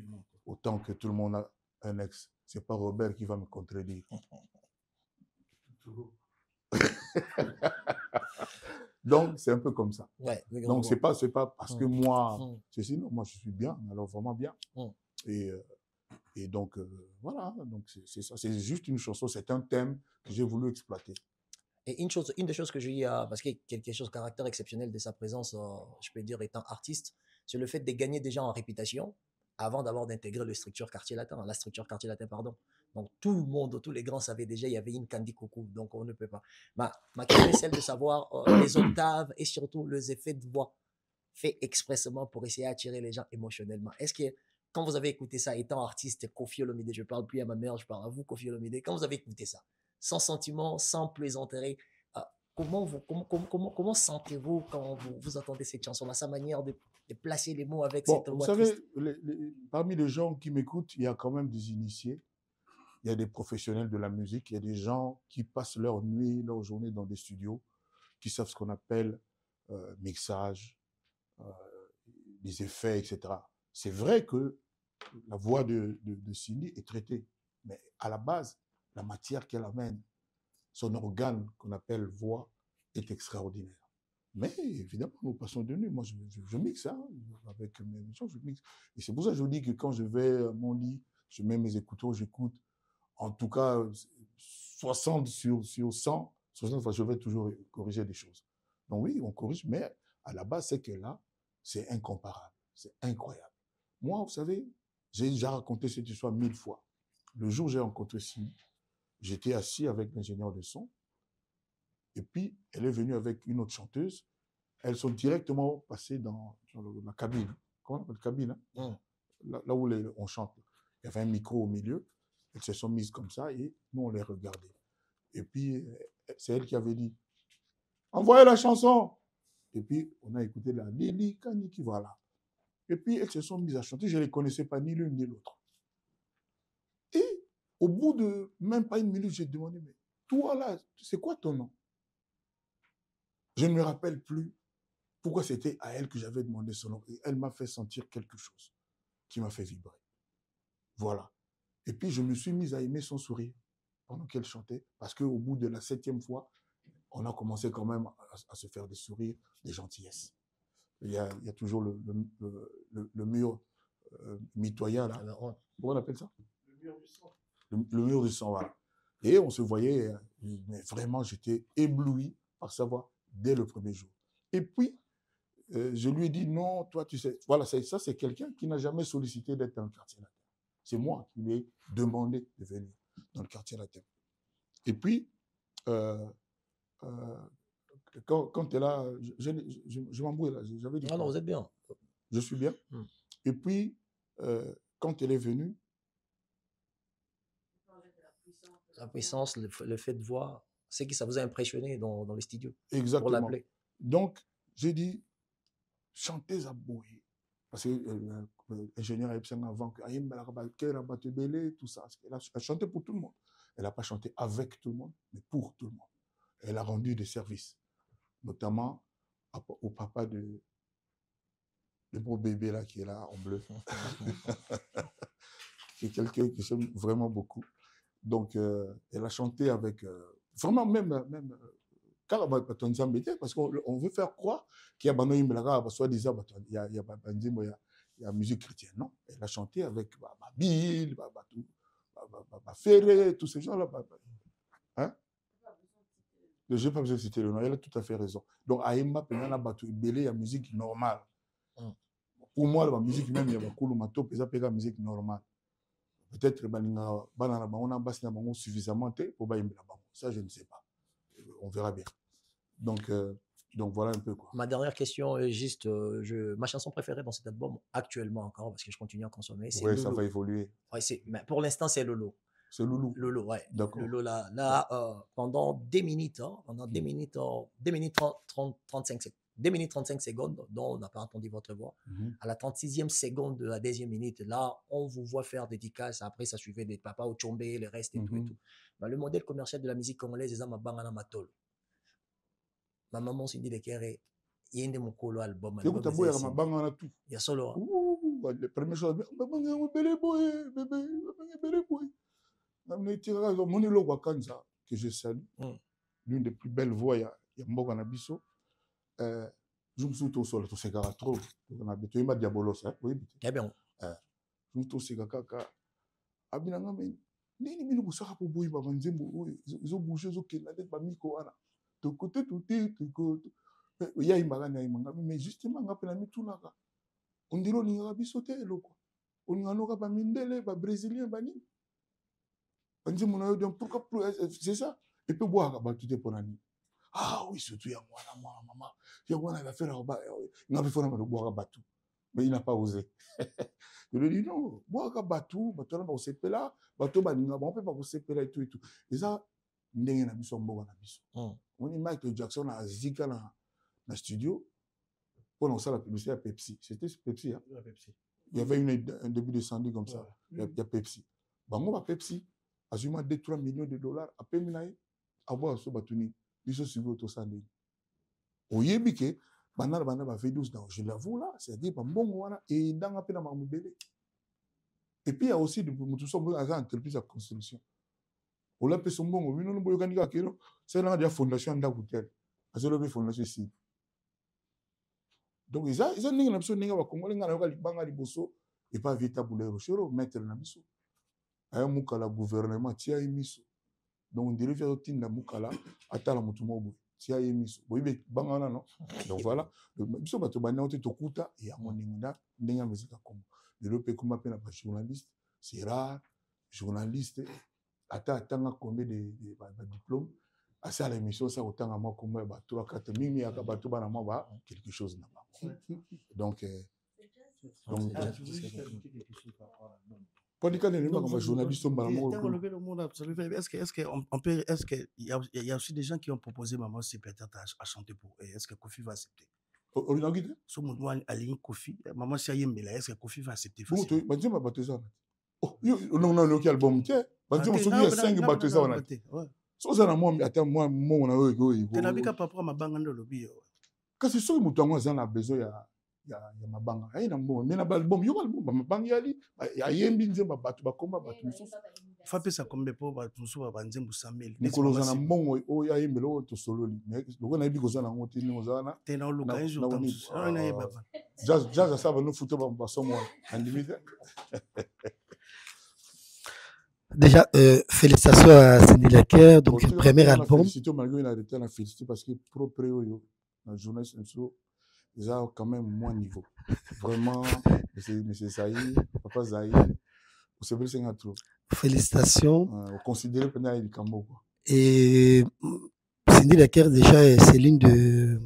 Autant que tout le monde a un ex. C'est pas Robert qui va me contredire. Donc, c'est un peu comme ça. Ouais, donc, c'est pas parce que moi, ceci, non, moi, je suis bien, alors vraiment bien. Et donc, voilà, donc c'est ça. C'est juste une chanson, c'est un thème que j'ai voulu exploiter. Et une des choses que j'ai eu, parce qu'il y a quelque chose de caractère exceptionnel de sa présence, je peux dire, étant artiste, c'est le fait de gagner déjà en réputation avant d'avoir d'intégrer la structure quartier latin. Donc, tout le monde, tous les grands savaient déjà, il y avait une Candy Coucou, donc on ne peut pas. Ma question est celle de savoir les octaves et surtout les effets de voix faits expressément pour essayer d'attirer les gens émotionnellement. Est-ce que, quand vous avez écouté ça, étant artiste, Kofi Olomide, je ne parle plus à ma mère, je parle à vous, Kofi Olomide, quand vous avez écouté ça, sans sentiment, sans plaisanterie. Comment sentez-vous quand vous entendez cette chanson-là, sa manière de placer les mots avec Bon, cette vous voix savez, triste? parmi les gens qui m'écoutent, il y a quand même des initiés, il y a des professionnels de la musique, il y a des gens qui passent leur nuit, leur journée dans des studios, qui savent ce qu'on appelle mixage, les effets, etc. C'est vrai que la voix de Cindy est traitée, mais à la base, la matière qu'elle amène, son organe qu'on appelle voix, est extraordinaire. Mais évidemment, nous passons de nuit. Moi, je mixe, hein, avec mes gens, je mixe. Et c'est pour ça que je vous dis que quand je vais à mon lit, je mets mes écouteurs, j'écoute, en tout cas, 60 sur 100, 60 fois, je vais toujours corriger des choses. Donc oui, on corrige, mais à la base, c'est que là, c'est incomparable, c'est incroyable. Moi, vous savez, j'ai déjà raconté cette histoire 1000 fois. Le jour où j'ai rencontré Cindy, j'étais assis avec l'ingénieur de son, et puis elle est venue avec une autre chanteuse. Elles sont directement passées dans la cabine. Comment on appelle la cabine, hein? Là où on chante. Il y avait un micro au milieu. Elles se sont mises comme ça et nous, on les regardait. Et puis, c'est elle qui avait dit « Envoyez la chanson !» Et puis, on a écouté la Lili Kaniki, voilà. Et puis, elles se sont mises à chanter. Je ne les connaissais pas ni l'une ni l'autre. Et au bout de même pas une minute, j'ai demandé « Mais toi là, c'est quoi ton nom ?» Je ne me rappelle plus pourquoi c'était à elle que j'avais demandé son nom. Et elle m'a fait sentir quelque chose qui m'a fait vibrer. Voilà. Et puis, je me suis mis à aimer son sourire pendant qu'elle chantait, parce qu'au bout de la 7e fois, on a commencé quand même à se faire des sourires, des gentillesses. Il y a toujours le mur mitoyen, là. Comment on appelle ça? Le mur du sang. Le mur du sang, voilà. Et on se voyait, mais vraiment, j'étais ébloui par sa voix dès le premier jour. Et puis, je lui ai dit, non, toi, tu sais, voilà, ça, c'est quelqu'un qui n'a jamais sollicité d'être dans le quartier latin. C'est moi qui lui ai demandé de venir dans le quartier latin. Et puis, quand elle est là, je m'embrouille là, j'avais dit. Non, vous êtes bien. Je suis bien. Et puis, quand elle est venue. La puissance, le fait de voir, c'est que ça vous a impressionné dans les studios. Exactement. Pour l'appeler. Donc, j'ai dit, chantez à Boye. Parce que l'ingénieur Epsen avant que tout ça, elle a chanté pour tout le monde. Elle n'a pas chanté avec tout le monde, mais pour tout le monde. Elle a rendu des services, notamment au papa de beau bébé là qui est là en bleu, qui est quelqu'un que j'aime vraiment beaucoup. Donc, elle a chanté avec vraiment même parce qu'on veut faire croire qu'il y a soi-disant il y a musique chrétienne, non? Elle a chanté avec Bill, Ferré, tous ces gens-là. Hein? Je n'ai pas besoin de citer le nom, elle a tout à fait raison. Donc, Aïma, il y a musique normale. Pour moi, la musique même, il y a la musique normale. Peut-être que on a suffisamment pour ça, je ne sais pas. On verra bien. Donc voilà un peu quoi. Ma dernière question est juste, ma chanson préférée dans cet album, actuellement encore, parce que je continue à consommer, c'est Oui, Loulou. ça va évoluer. Ouais, mais pour l'instant, c'est Loulou. C'est Loulou. Loulou, ouais. D'accord. Loulou, là pendant 2 minutes, hein, pendant 2 minutes, 2 minutes 35 secondes. 2 minutes 35 secondes, dont on n'a pas entendu votre voix. À la 36e seconde de la 2e minute, là, on vous voit faire dédicace. Après, ça suivait des papas au Tchombe, le reste et tout et tout. Bah, le modèle commercial de la musique congolaise, c'est Mabangana Matol. Ma maman s'est dit, il y a un mokolo album. Il y a solo. Les premières choses, que je salue, l'une des plus belles voix, il y a Mboga Nabiso. Je me suis sur le Tosegara trop. On a besoin de Diabolos. Oui, bien. Je me suis sur Abinanga, mais nini minu busaka pour boy ba banzembo ils ont bougé zo kena de ba miko ana to côté tout ya imbaga na imanga mais justement ngapela mitunaka ondiro ninga bisote eloko oninganoka ba mindele ba brésilien bani banzembo na yo donc pourquoi c'est ça et puis boire ba tout pour nani. Ah oui, surtout, il y a moi, maman. Il y a moi, il va faire il n'a pas fait boire bateau. Mais il n'a pas osé. Je lui ai dit non, boire bateau, bateau, on s'est là, bateau, on peut pas se là et tout et tout. Et ça, ndenge na biso mboka na biso. On Michael Jackson a zika na studio pour lancer la publicité à Pepsi. C'était Pepsi, hein? Il y avait un début de samedi comme ça. Il y a Pepsi. Bango ba Pepsi, assurément 2-3 millions de dollars. À Peminaï, à boire ce batuni. Biso suivi au sandé. Oyebi ke, banana ba fait 12 dans. Je l'avoue là, c'est-à-dire pas bon wana et dans un peu dans ma moubélé. Et puis il y a aussi de tout ça, on a entreprise à construction. On l'a fait son bon, on a boyokanika kilo. C'est là la fondation d'Agotel. Parce que la fondation ici. Donc ils ont une option n'inga wa Congo n'inga na banga liboso et pas vita boulero chero mettre na biso. Aya mukala gouvernement tia emiso. Donc on dirait faire tinda mukala atala mutu mobo tia emiso. Boyibe banga na non. Donc voilà, biso bato bana ote tokuta ya moninga ndenge musique Congo. Le lope comme appelle la journaliste, c'est rare journaliste atanga combien de diplômes. À ça l'émission ça autant à moi comme 3-4 mimi à bateau bana moi quelque chose là. Donc pour dire que journaliste est-ce qu'il y a aussi des gens qui ont proposé Maman c'est peut-être à chanter pour eux. Est-ce que Kofi va accepter? Sur mon doigt aligné Kofi Maman c'est Yembela, est-ce que Kofi va accepter? Non quel album tiens parce que il y a 5 bateaux ça on a so ça na moi attends moi on a eu tenabika papa mabanga ndo lobi kasi soki mutu yango aza na besoin ya mabanga ayi na mbongo mais na album yo album mabanga yali ayembi nzemba bato bakomba bato mosusu fa pesa kombe po bato mosusu banzembu 100,000 nikoloza na mbongo oyo ayembela oyo tosololi mais loko nayebi koza nango te ndenge oza wana te na oluka un jour na yeba jazz asaba no futo basomo andimi te. Déjà, félicitations à Cindy Laker, donc le premier album. Félicitations malgré la retraite, félicitations parce que propre la journaliste ils ont quand même moins niveau. Vraiment, monsieur Zaï, papa Zaï, c'est vrai c'est un trop. Félicitations. On considère pendant il Cambo. Et Cindy Laker déjà c'est l'une de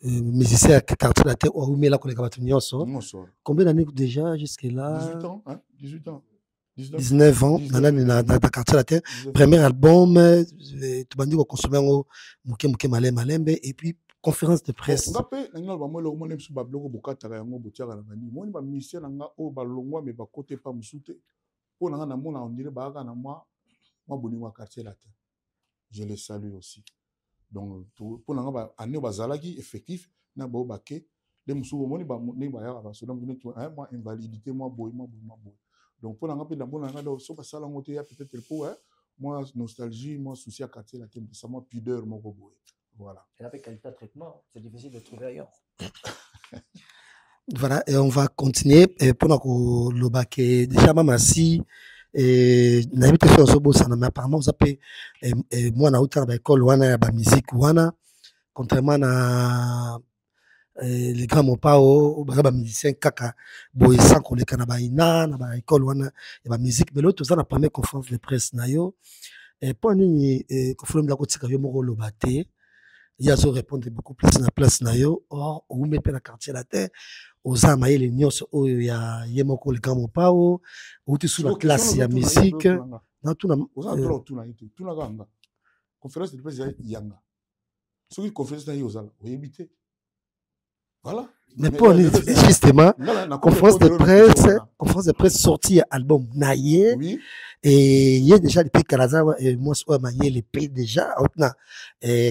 musiciens à quartier la terre où met la collègue. Combien d'années déjà jusque là? 18 ans, hein? 18 ans. 19 ans, dans le quartier la terre. Premier album, tu vas dire consommer un malembe et puis conférence de presse. Je les salue aussi. Donc, pour l'année bazalaki effectif, na ba obake, les musubo moni ba ne ba ya ba so donc moi invalidité moi boy. Donc pour l'année la bonne année so ba sala ngote ya peut-être pour moi nostalgie, moi souci à quartier la thème ça moi pudeur mon boy. Voilà. Et avec qualité de traitement, c'est difficile de trouver ailleurs. Voilà, et on va continuer pour le bac déjà mamasi et n'habite sur ce beau ça mais apparemment vous appelez moi na outa ba école wana ya ba musique wana contrairement à les grands mopao ba musicien kaka boy sans qu'on les kana ba ina na ba école wana ya ba musique mais l'autre ça na première conférence de presse na yo et pour ni conférence la kotika yo moko lo baté il y a zo répondre beaucoup plus na place na yo or ou met na quartier la terre aux amaye les nyonso oyo ya yemoko le grands mopao ou tu sous la classe ya musique na tout na tout na ganga conférence de presse yanga ce qui conférence na yo zala o éviter. Voilà. Mais pour justement, conférence de presse sortie album Naye. Oui. Et il y a déjà depuis Kalaza, moi, je les pays déjà,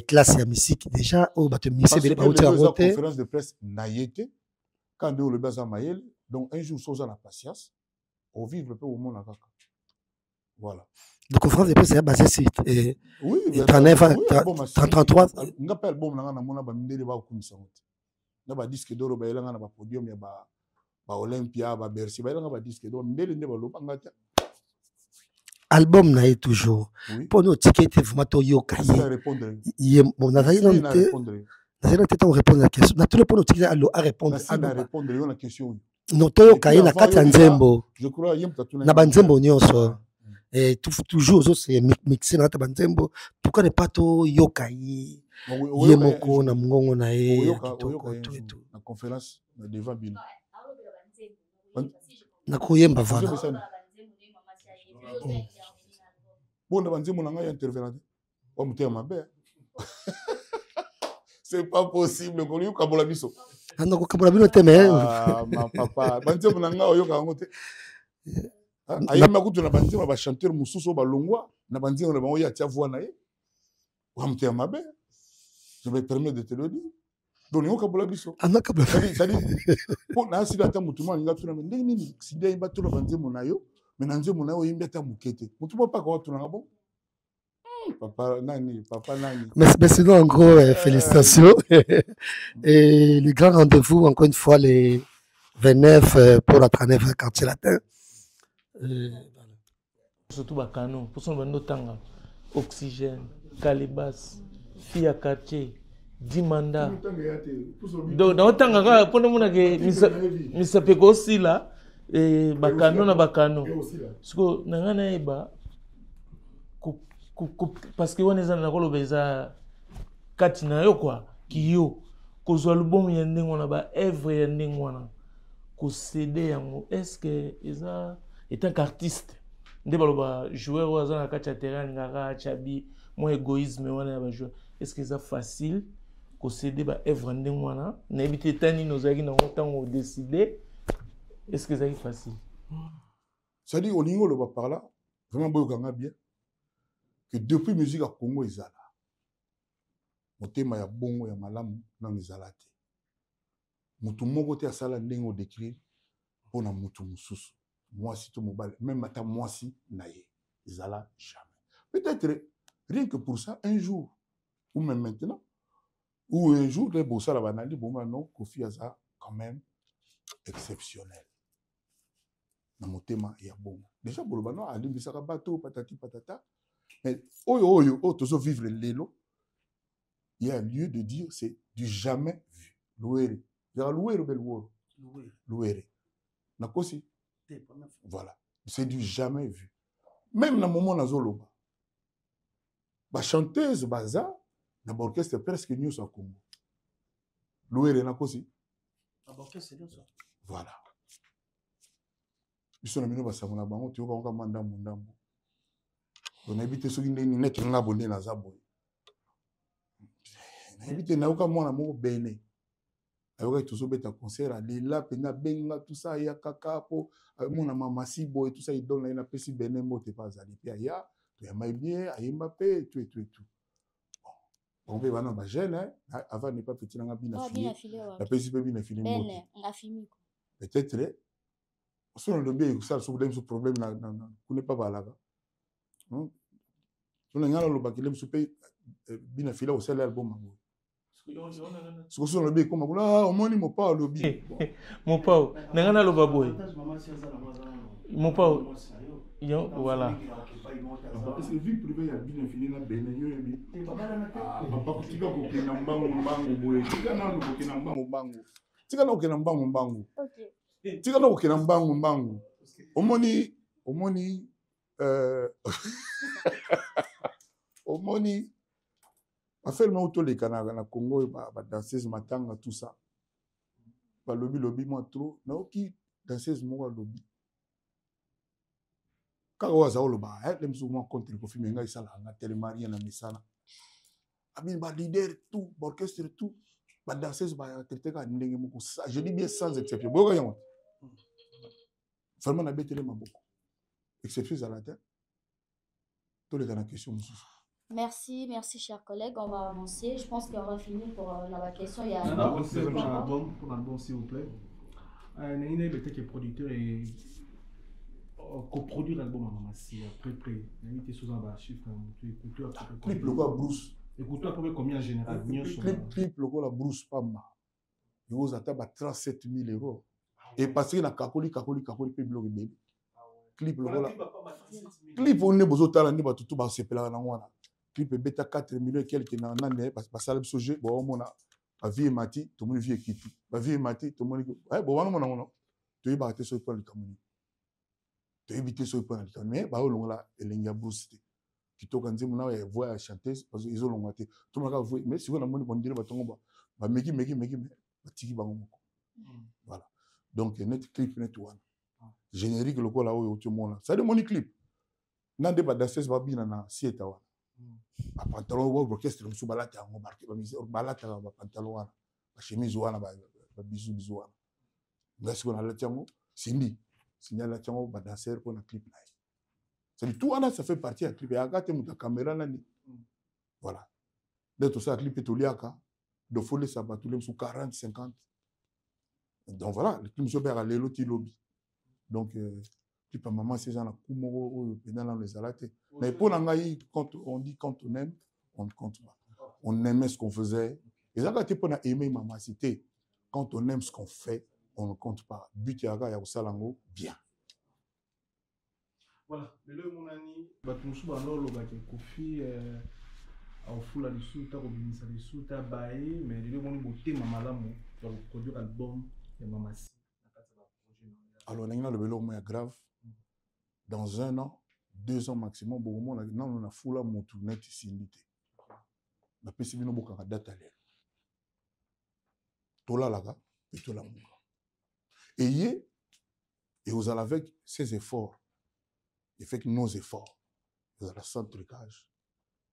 classe de musique déjà, au bateau musique, conférence de presse Naye, quand on le base à Maël, donc un jour, sans la patience, on vit un peu au monde. Voilà. La conférence de presse est basée sur 33. On appelle album, on a disque d'or ba elanga na ba podium ya ba Olympia ba Bercy ba elanga ba disque d'or mbele nde ba lobanga ta album na est toujours pour nos tickets vraiment to yoka yi bon na zaï non te répondre à la question na tout le pour nos tickets à répondre à la question non to yoka yi na kati ya nzembo je crois yem tatuna na banzembo nyonso et toujours c'est mixé na banzembo pourquoi ne pas to yoka yi yemoko na mungongo na ye na conférence na devant bino na koyemba voilà Bon, on a intervenant. On me ma belle. C'est pas possible. On y a un biso. Ah non, Kabulabino t'aimait. Ah, ma papa. Banze munanga oyo ka ngote. Ayi makutu na banze ba chanteur mususu ba longwa na banze na bango ya tia voix na ye. Wa mte ma belle. Je me permets de te le dire. Donc on kabula biso. Ah non, Kabulabino. Ça dit pour na sida ta mutuma nga tuna ndenge nini sida imba tuna banze munayo. Mais nanze munayo imba ta mukete. Mutuma pas ko tuna bon. Papa Nani. Mais sinon, en gros, félicitations. Et le grand rendez-vous, encore une fois, les 29 pour la 39 quartier latin. Surtout Bakano, pour son bando tanga, oxygène, calibas, fille à quartier, dimanda. Donc, dans le tanga, pour nous, on a fait aussi là, et Bakano na Bakano. Parce que, nangana eba, parce que on est dans le beza katina yo quoi kiyo kozwa album ya ndenge wana ba œuvre ya ndenge wana ko CD yango est-ce que eza étant qu'artiste nde baloba joueur wa zana kacha terrain ngaka chabi mo égoïsme wana ya ba joueur est-ce que eza facile ko CD ba œuvre ndenge wana na ebité tani nozaki na ntango décider est-ce que c'est facile ça dit au niveau le va par là vraiment boyokanga bien que depuis musique à Congo ezala motema ya bongo ya malamu na ezala te mutu moko te asala ndenge o décrire pona mutu mususu mwasi to mobile même ata mwasi na ye ezala jamais peut-être rien que pour ça un jour ou même maintenant ou un jour les bossa la banali bon non Kofi aza quand même exceptionnel na motema ya bongo déjà bolobano alimbisaka bato patati patata. Mais oyo tozo vivre l'élo, il y a lieu de dire c'est du jamais vu. Louere. Il y a louere bel woro. Louere. Nakosi. Voilà. C'est du jamais vu. Même dans le moment na zoloba. Ba chanteuse baza na orchestre presque new sa Congo. Louere nakosi. Orchestre c'est ça. Voilà. Biso na mino basamo na bango tioka onka mandambo ndambo. On a évité ce qui n'est net un abonné dans Zaboy. On a évité Naoka Mona Moko Bene. Alors que tout ça bête à concert, Lila, Pena Benga, tout ça, il y a Kakapo, Mona Mamasi Boy, tout ça, il donne la Pessi Bene Mote pas à l'IPA, tu as bien, à Mbappé, tout. On peut voir dans jeune, avant n'est pas petit dans la bine affiliée. La Pessi Bene affiliée. Ben, on a fini. Peut-être, si on a le bien, ça, ce problème, on n'est pas valaga. On a un album qui est super bien affilé au seul album. Ce que sur le bec comme là, au moins mon pas le bec. Mon pas, n'engana le baboy. Mon pas, voilà. Parce que vie privée a bien affilé na bene yo yebi. Papa kutika ko kina mbangu boy. Tika na ko kina mbangu. Tika na ko kina mbangu. OK. Tika na ko kina mbangu. Omoni Omoni a fait le auto les Canada na Congo ba danseuse matanga tout ça ba lobby moi trop na oki danseuse mo lobby ka waza o loba les souvent contre ko filmer ngai sala na télémarie na misana abi ba leader tout orchestre tout ba danseuse ba traiter ka ndenge moko je dis bien sans exception boka yango vraiment na betele maboko exception à la terre. Tous les questions. Merci, chers collègues. On va avancer. Je pense qu'on va finir pour la question. Il y a pour l'album, s'il vous plaît. Naïna est le producteur et coproduire l'album à Mamassi. Après, il était sous un chiffre. Clip le quoi Bruce. Écoutez à peu près combien en général. Clip le quoi la Bruce Pama. Il vous attend à 37 000 €. Et parce qu'il y a Kakoli, puis blog baby. Clip le quoi. Clip on est besoin de talent, bah tout se pela na wana. Clip beta 4 millions et quelques na nane parce que ça le sujet bon on a vie mati tout le monde vie kiti. Ba vie mati tout le monde bon wana mona tu y ba te so pour le kamuni. Tu éviter so pour le kamuni mais ba on la elenga Bruce qui toka nzimu na ya voix chanteuse parce qu'ils ont ngate tout le monde mais si vous na moni bon dire ba tongo ba meki ba tiki bango moko. Voilà. Donc net clip net one. Générique le quoi là où tu mona. Ça de mon clip. nande ba danseuse babina na sieta wana ba pantalon wa orchestre musu balata yango marqué ba musique balata ba pantalon wana ba chemise wana ba bisu wana ngasi kona la tiango Cindy la tiango ba danseur pour na clip na c'est tout wana ça fait partie ya clip ya gate muta caméra nani voilà de tout ça clip etoliaka de folie ça ba tous les sous 40 50 donc voilà le clip monsieur bera lelo ti lobby donc clip maman ces gens là kumo pendant les alaté mais pour ngai quand on dit quand on aime on ne compte pas on aimait ce qu'on faisait et ça quand pour aimer maman c'était quand on aime ce qu'on fait on ne compte pas but ya usalango bien voilà lelo monani bato mosusu balolobaki kofi aufula lisuta kobimisa lisuta baye mais lelo moni motema malamu ya koproduire album ya mamasi alors on a le vélo moins grave dans 1 an 2 ans maximum bon on a fula motu net sindité na pesi bino bokanga data lelo tola laga et tola munga et vous allez avec ses efforts et fait que nos efforts vous allez sans trucage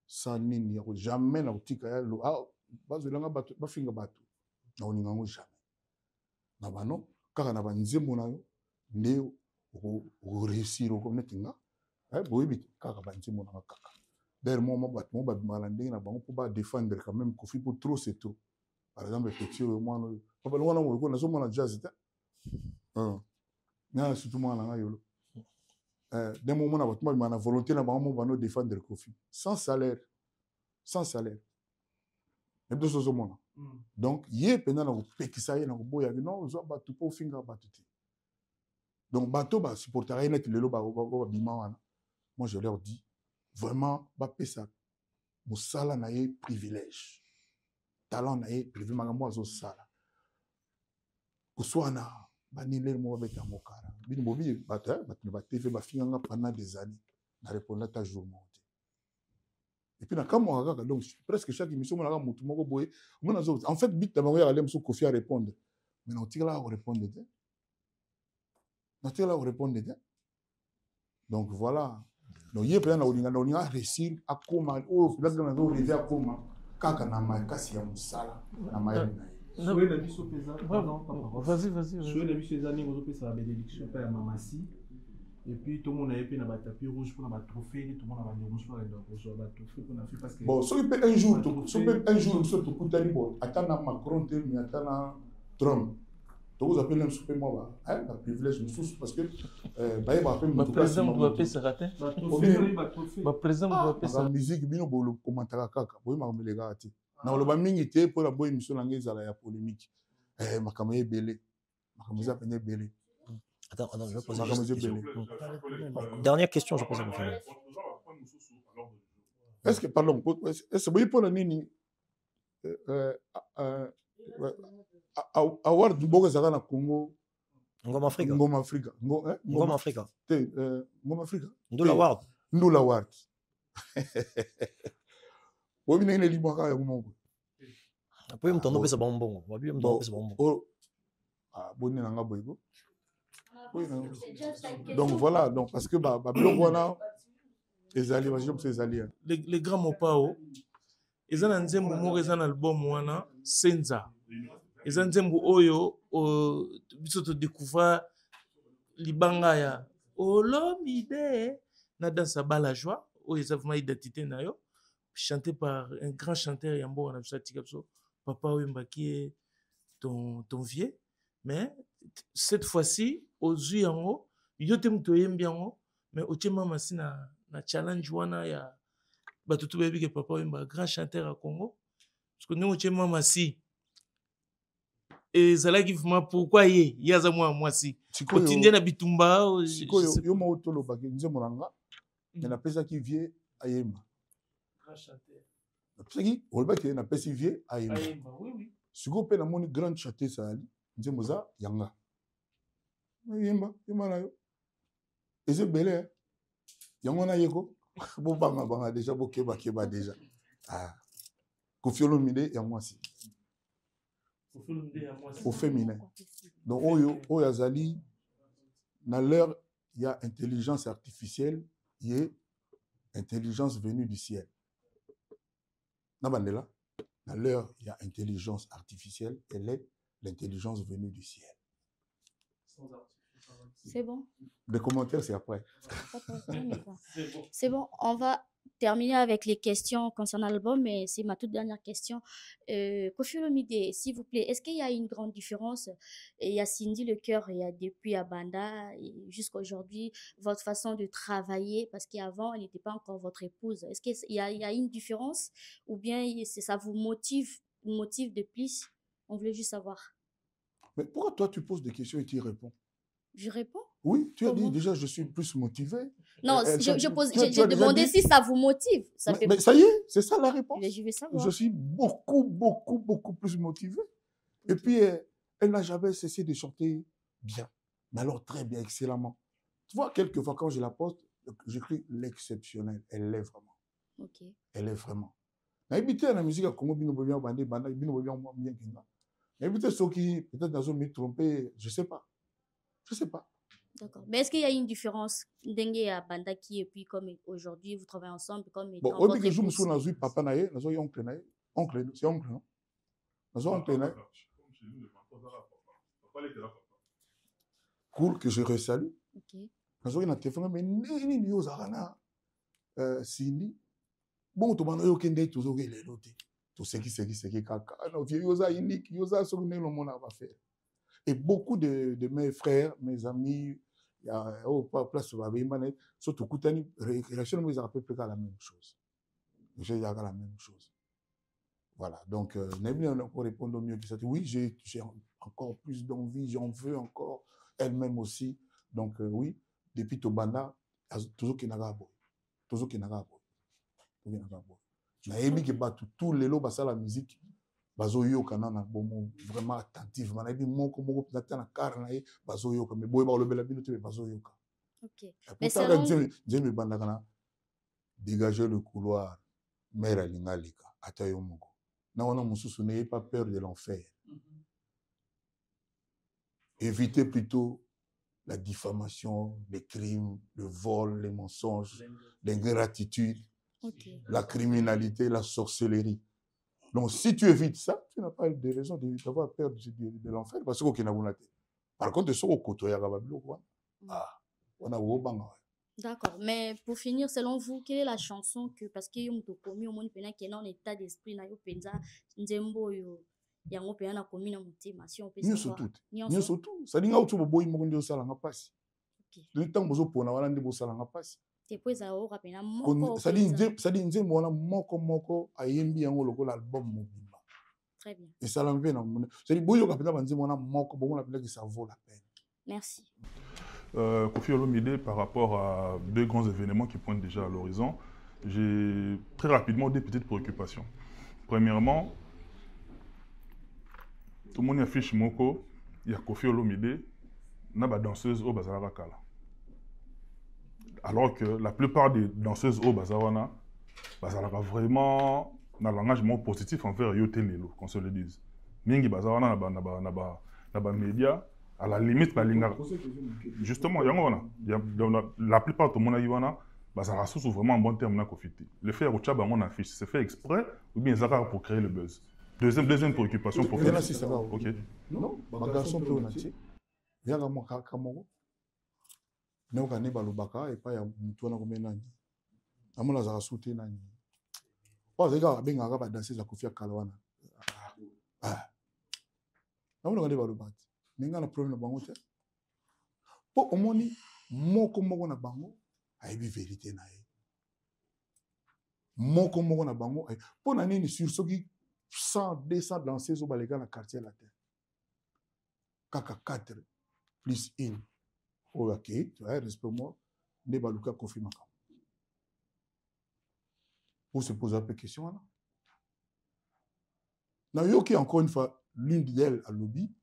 sans nini jamais na utika ya lo bazolanga bato bafinga bato na oningango jamais na bano kaka na banzembo na yo nde o réussir comme netinga boyebi kaka banzembo na kaka d'ailleurs moi bato mo ba malande na bango pour ba défendre quand même Kofi pour trop c'est trop par exemple petit moi papa lo wana mo ko na so mona jazz ta na surtout moi na yolo d'un moment na bato ma na volonté na bango mo bano défendre Kofi sans salaire et deux choses au monde donc yé pendant na pekisa ye na boya non zo bato po finga bato ti donc bato ba supporter net lelo ba bima wana moi je leur dis vraiment ba pesa musala na ye privilège talent na ye privilège makambo azo sala kuswana banile mo beta mokara bino bobi bato ba TV ba finga pendant des années na répondre ta jour monté et puis na kamo kaka donc presque chaque émission on a mutu moko boye en fait bit na bango ya lem so Kofi à répondre mais na otila à répondre donc voilà donc yé peut na olinga réussir à koma o là dans na rivière à koma kaka na makasi ya musala na maye Soyez la biso pesa. Vas-y. Soyez la biso pesa, nous avons la bénédiction par Mamasi. Et puis tout le monde a épé na tapis rouge pour na trophée, tout le monde a vendu rouge pour la trophée pour na fait parce que bon, so un jour, nous sommes tout à l'heure, attendant Macron, mais attendant Trump. Donc vous appelez un super moi, un privilège nous parce que le président doit payer sa raté. Le président doit payer sa musique, bino bolo commentaire kaka, boy ma me les gars ati. Na lo ba mingi te pour la boy émission na ngeza la ya polémique. Makamaye belé. Makamaye peine belé. Attends, je vais poser une question. Dernière question, je pose à mon frère. Est-ce que, pardon, est-ce que pour la nini award mboka zaka na Congo Ngoma Africa. Ngoma Africa. Ndula Award. Obi na ile libo ka ya mongo. Apoye mtondo pesa bonbon. Wabi mtondo pesa bonbon. Bonni nanga boygo. Donc voilà, donc parce que les grands mopao ils ont un nzembo moko ils ont album wana senza ils ont nzembo oyo biso to découvrir libanga ya olomide na dansa bala joie oyo ça vraiment identité na yo chanté par un grand chanteur yambo wana bisatika biso papa oyo mbaki ton vieux mais cette fois-ci ozwi yango yo te muto yembi yango mais otie Mamasi na challenge wana ya bato to bayebi ke papa oyemba grand chanteur à Congo parce que nous otie Mamasi ezalaki vraiment pourquoi ye aza mwasi otindie na bitumba yo mo tolo baki nzembo nanga mais na pesa ki vie ayemba grand chanteur na pesa ki olbaki na pesa vie ayemba oui siko pe na moni grand chanteur sali nzembo za yanga yemba na yo eze belé yango na yeko bo banga déjà bo keba déjà Kofi Olomide ya mwasi au féminin donc oyo azali na l'heure il y a intelligence artificielle yé intelligence venue du ciel. Nabandela, à l'heure, il y a intelligence artificielle, elle est l'intelligence venue du ciel. C'est bon. Les commentaires, c'est après. C'est bon, on va terminer avec les questions concernant l'album, mais c'est ma toute dernière question. Koffi Olomide, s'il vous plaît, est-ce qu'il y a une grande différence? Il y a Cindy Le Cœur, il y a depuis Abanda jusqu'à aujourd'hui, votre façon de travailler, parce qu'avant, elle n'était pas encore votre épouse. Est-ce qu'il y a une différence ou bien ça vous motive de plus? On voulait juste savoir. Mais pourquoi toi, tu poses des questions et tu y réponds? Je réponds? Oui, tu as dit déjà, je suis plus motivé. Non, j'ai demandé si ça vous motive. Mais ça y est, c'est ça la réponse. Je vais savoir. Je suis beaucoup plus motivé. Et puis, elle n'a jamais cessé de chanter bien. Mais alors, très bien, excellemment. Tu vois, quelquefois, quand je la poste, j'écris l'exceptionnel. Elle l'est vraiment. Ok. Elle est vraiment. Habiter la musique à Congo, bien bandé, bien kinga. Habiter ceux qui, peut-être, dans me tromper, je ne sais pas. Je ne sais pas. D'accord. Mais est-ce qu'il y a une différence d'Engue à Banda qui, et puis comme aujourd'hui, vous travaillez ensemble comme bon, au début que je me suis dit, papa naïe, nous avons oncle naïe. Oncle, c'est oncle, non? Nous avons oncle naïe. Cool, que je resalue. Ok. Nous avons un téléphone, mais ni ni aux arana. Cindy. Bon, tu m'en as eu aucun dé, tu as eu les lotés. Tout ce qui kaka. Non, tu as unique, tu as sur le monde à faire. Et beaucoup de mes frères, mes amis, il y a place surtout Koutani, réaction nous a à peu près la même chose. J'ai la même chose. Voilà. Donc, Nebli a encore répondu mieux que ça. Oui, j'ai encore plus d'envie, j'en veux encore. Elle-même aussi. Donc, oui, depuis Tobanda, toujours qu'il n'a pas beau. Toujours qu'il n'a pas beau. Toujours qu'il n'a pas beau. Naebi qui bat tous les lots, la musique. Bazoyo kanana bomo vraiment attentif mana bi moko peut-être na car na bazoyo ka me boy ba lobela bino te bazoyo ka. OK. Mais selon Dieu banda kana dégager le couloir mère lingalika atayo moko. Na wana mususu n'ayez pas peur de l'enfer. Évitez plutôt la diffamation, les crimes, le vol, les mensonges, l'ingratitude, la criminalité, la sorcellerie. Donc, si tu évites ça, tu n'as pas de raison d'avoir peur de l'enfer. Parce que par contre, ce D'accord. Mais pour finir, selon vous, quelle est la chanson que, parce que vous avez au monde qui est en état d'esprit, na yo penza nzembo yo yango pe na komi na mutema si on peut savoir. Nyo surtout. Ça dit nga utu boboyi moko ndio sala nga pasi. Le temps bozo pona wana ndi bo sala nga pasi. Ça dit nzembo wana moko ayembi yango lokola album mobimba. Très bien. Et ça l'envie na mona. Ça dit boyo kapenda banzembo wana moko bon la pena que ça vaut la peine. Merci. Koffi Olomide, par rapport à deux grands événements qui pointent déjà à l'horizon, j'ai très rapidement deux petites préoccupations. Premièrement, tout le monde affiche moko, il y a Koffi Olomide, na ba danseuse au Bazara Kala. Alors que la plupart des danseuses au Bazawana, Bazara vraiment dans l'engagement positif envers Yote Lelo, qu'on se le dise. Mingi Bazawana na ba média, à la limite justement, la plupart de tout le monde Bazara sous vraiment un bon terme na Kofiti. Le faire au Tchaba on affiche, c'est fait exprès ou bien Zara pour créer le buzz. Deuxième préoccupation pour faire. Ok. Non, ma garçon peut en entier. Viens à moi Kamoro. Ne pas ne balubaka et pas ya mutu na komenani. Amona za sauter nani. Pas les gars benga ba danser za Koffi Kalwana. Ah. Amona ne balubaka. Ninga na problème na bango te. Po omoni moko na bango ayebi vérité na ye. Moko na bango po na nini sur soki 100 200 danseuses au balega na quartier la terre. Kaka 4 plus 1. Ok, tu vois, respect-moi, ne baluka Koffi Makam. Pour se poser un peu de questions là. Dans Yoki, encore une fois, l'une d'elles à lobby,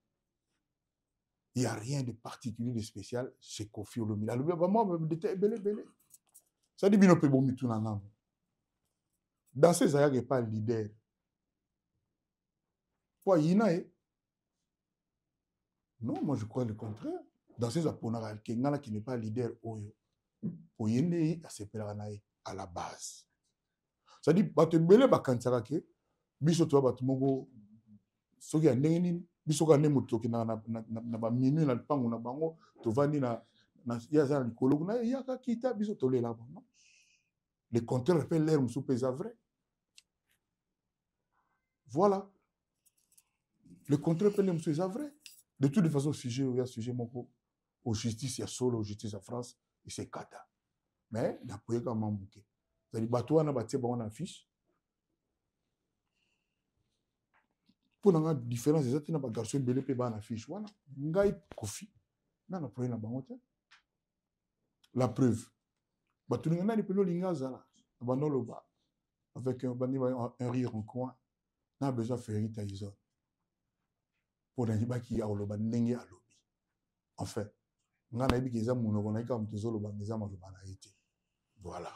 il n'y a rien de particulier, de spécial chez Koffi Olomide. À lobby, moi, j'étais belé. Ça dit, bien, on peut bon tout dans l'âme. Dans ces ailleurs, il n'y a pas de leader. Pour Yinae, non, moi je crois le contraire. Dans ces apponara, qui n'est pas leader, Oyo. Pour Yinae, à ses pèlerinailles. à la base. C'est-à-dire, bato belé bakansaka ke, biso to bato moko soki ya ndenge nini, biso ka ne motoki na ba minu na pango na bango, to vandi na ya za likolo na ya ka kita biso to lela bango. Le contraire appelle l'air musu pesa vrai. Voilà. Le contraire appelle l'air musu pesa vrai. De toute façon, sujet il y a sujet moko au justice, il y a solo justice en France et c'est kata. Mais il y a pas quand même bouquet. C'est-à-dire bato wana batie bango na fiche. Pour la différence des autres, na garçon belé pe ba na fiche wana. Ngai kofi. Na na problème na bango te. La preuve. Bato ngana ni peno linga zala. Bando loba. Avec un rire en coin. Na besoin faire rita iso. Pour na qui a loba ndenge a lobi. En fait, ngana yebi keza monoko na ka mtezo loba meza maloba na été. Voilà.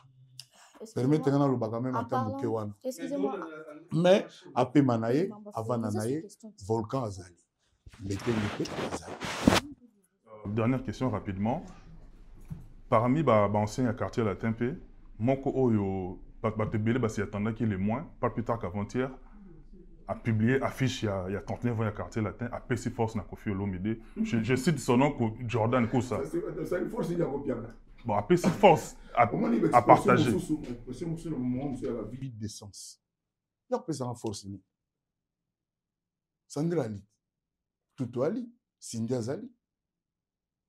Permettez ngana loba quand même atambo ke wana. Excusez-moi. Mais après manaye, avant nanaye, volcan azali. Mettez azali. Dernière question rapidement. Parmi les anciens à quartier latin, Moko Oyo, Batebele, s'y attendait qu'il est moins, pas plus tard qu'avant-hier, a publié affiche il y a 39 ans à quartier latin, à PC Force na Kofi Olomide. Je cite son nom, Jordan Koussa. C'est une force, il y a combien? Bon, à PC Force, à partager. C'est un moment où la vie d'essence. Il y a pas en force. Sandra Ali, Tutu Ali, Cindy Azali,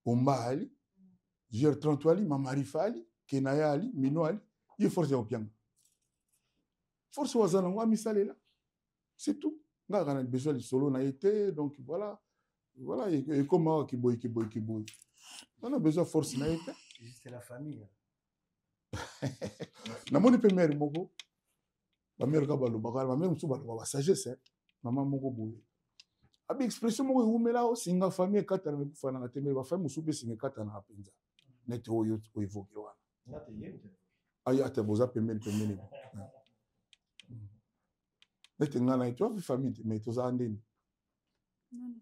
Omba Ali, Gertrude Ali, Mamarifa Ali, Kenaya Ali, Mino Ali, il y a force au piano. Force au hasard, on va misaler là. C'est tout. On a besoin de solo, on a été, donc voilà. Voilà, et comment qui boy. On a besoin de force, on a été. C'est la famille. Na moni pe mère moko. Ma mère ka balo bakala, ma mère musu balo ba sagesse. Maman moko boye. Abi expression moko umela o singa famille katana me kufana na tembe ba famille musu pe singa katana apenza. Nete oyo o evoke wana. Nate yemte. Aya te boza pemeli. Nete ngana ito famille mais to za ndeni.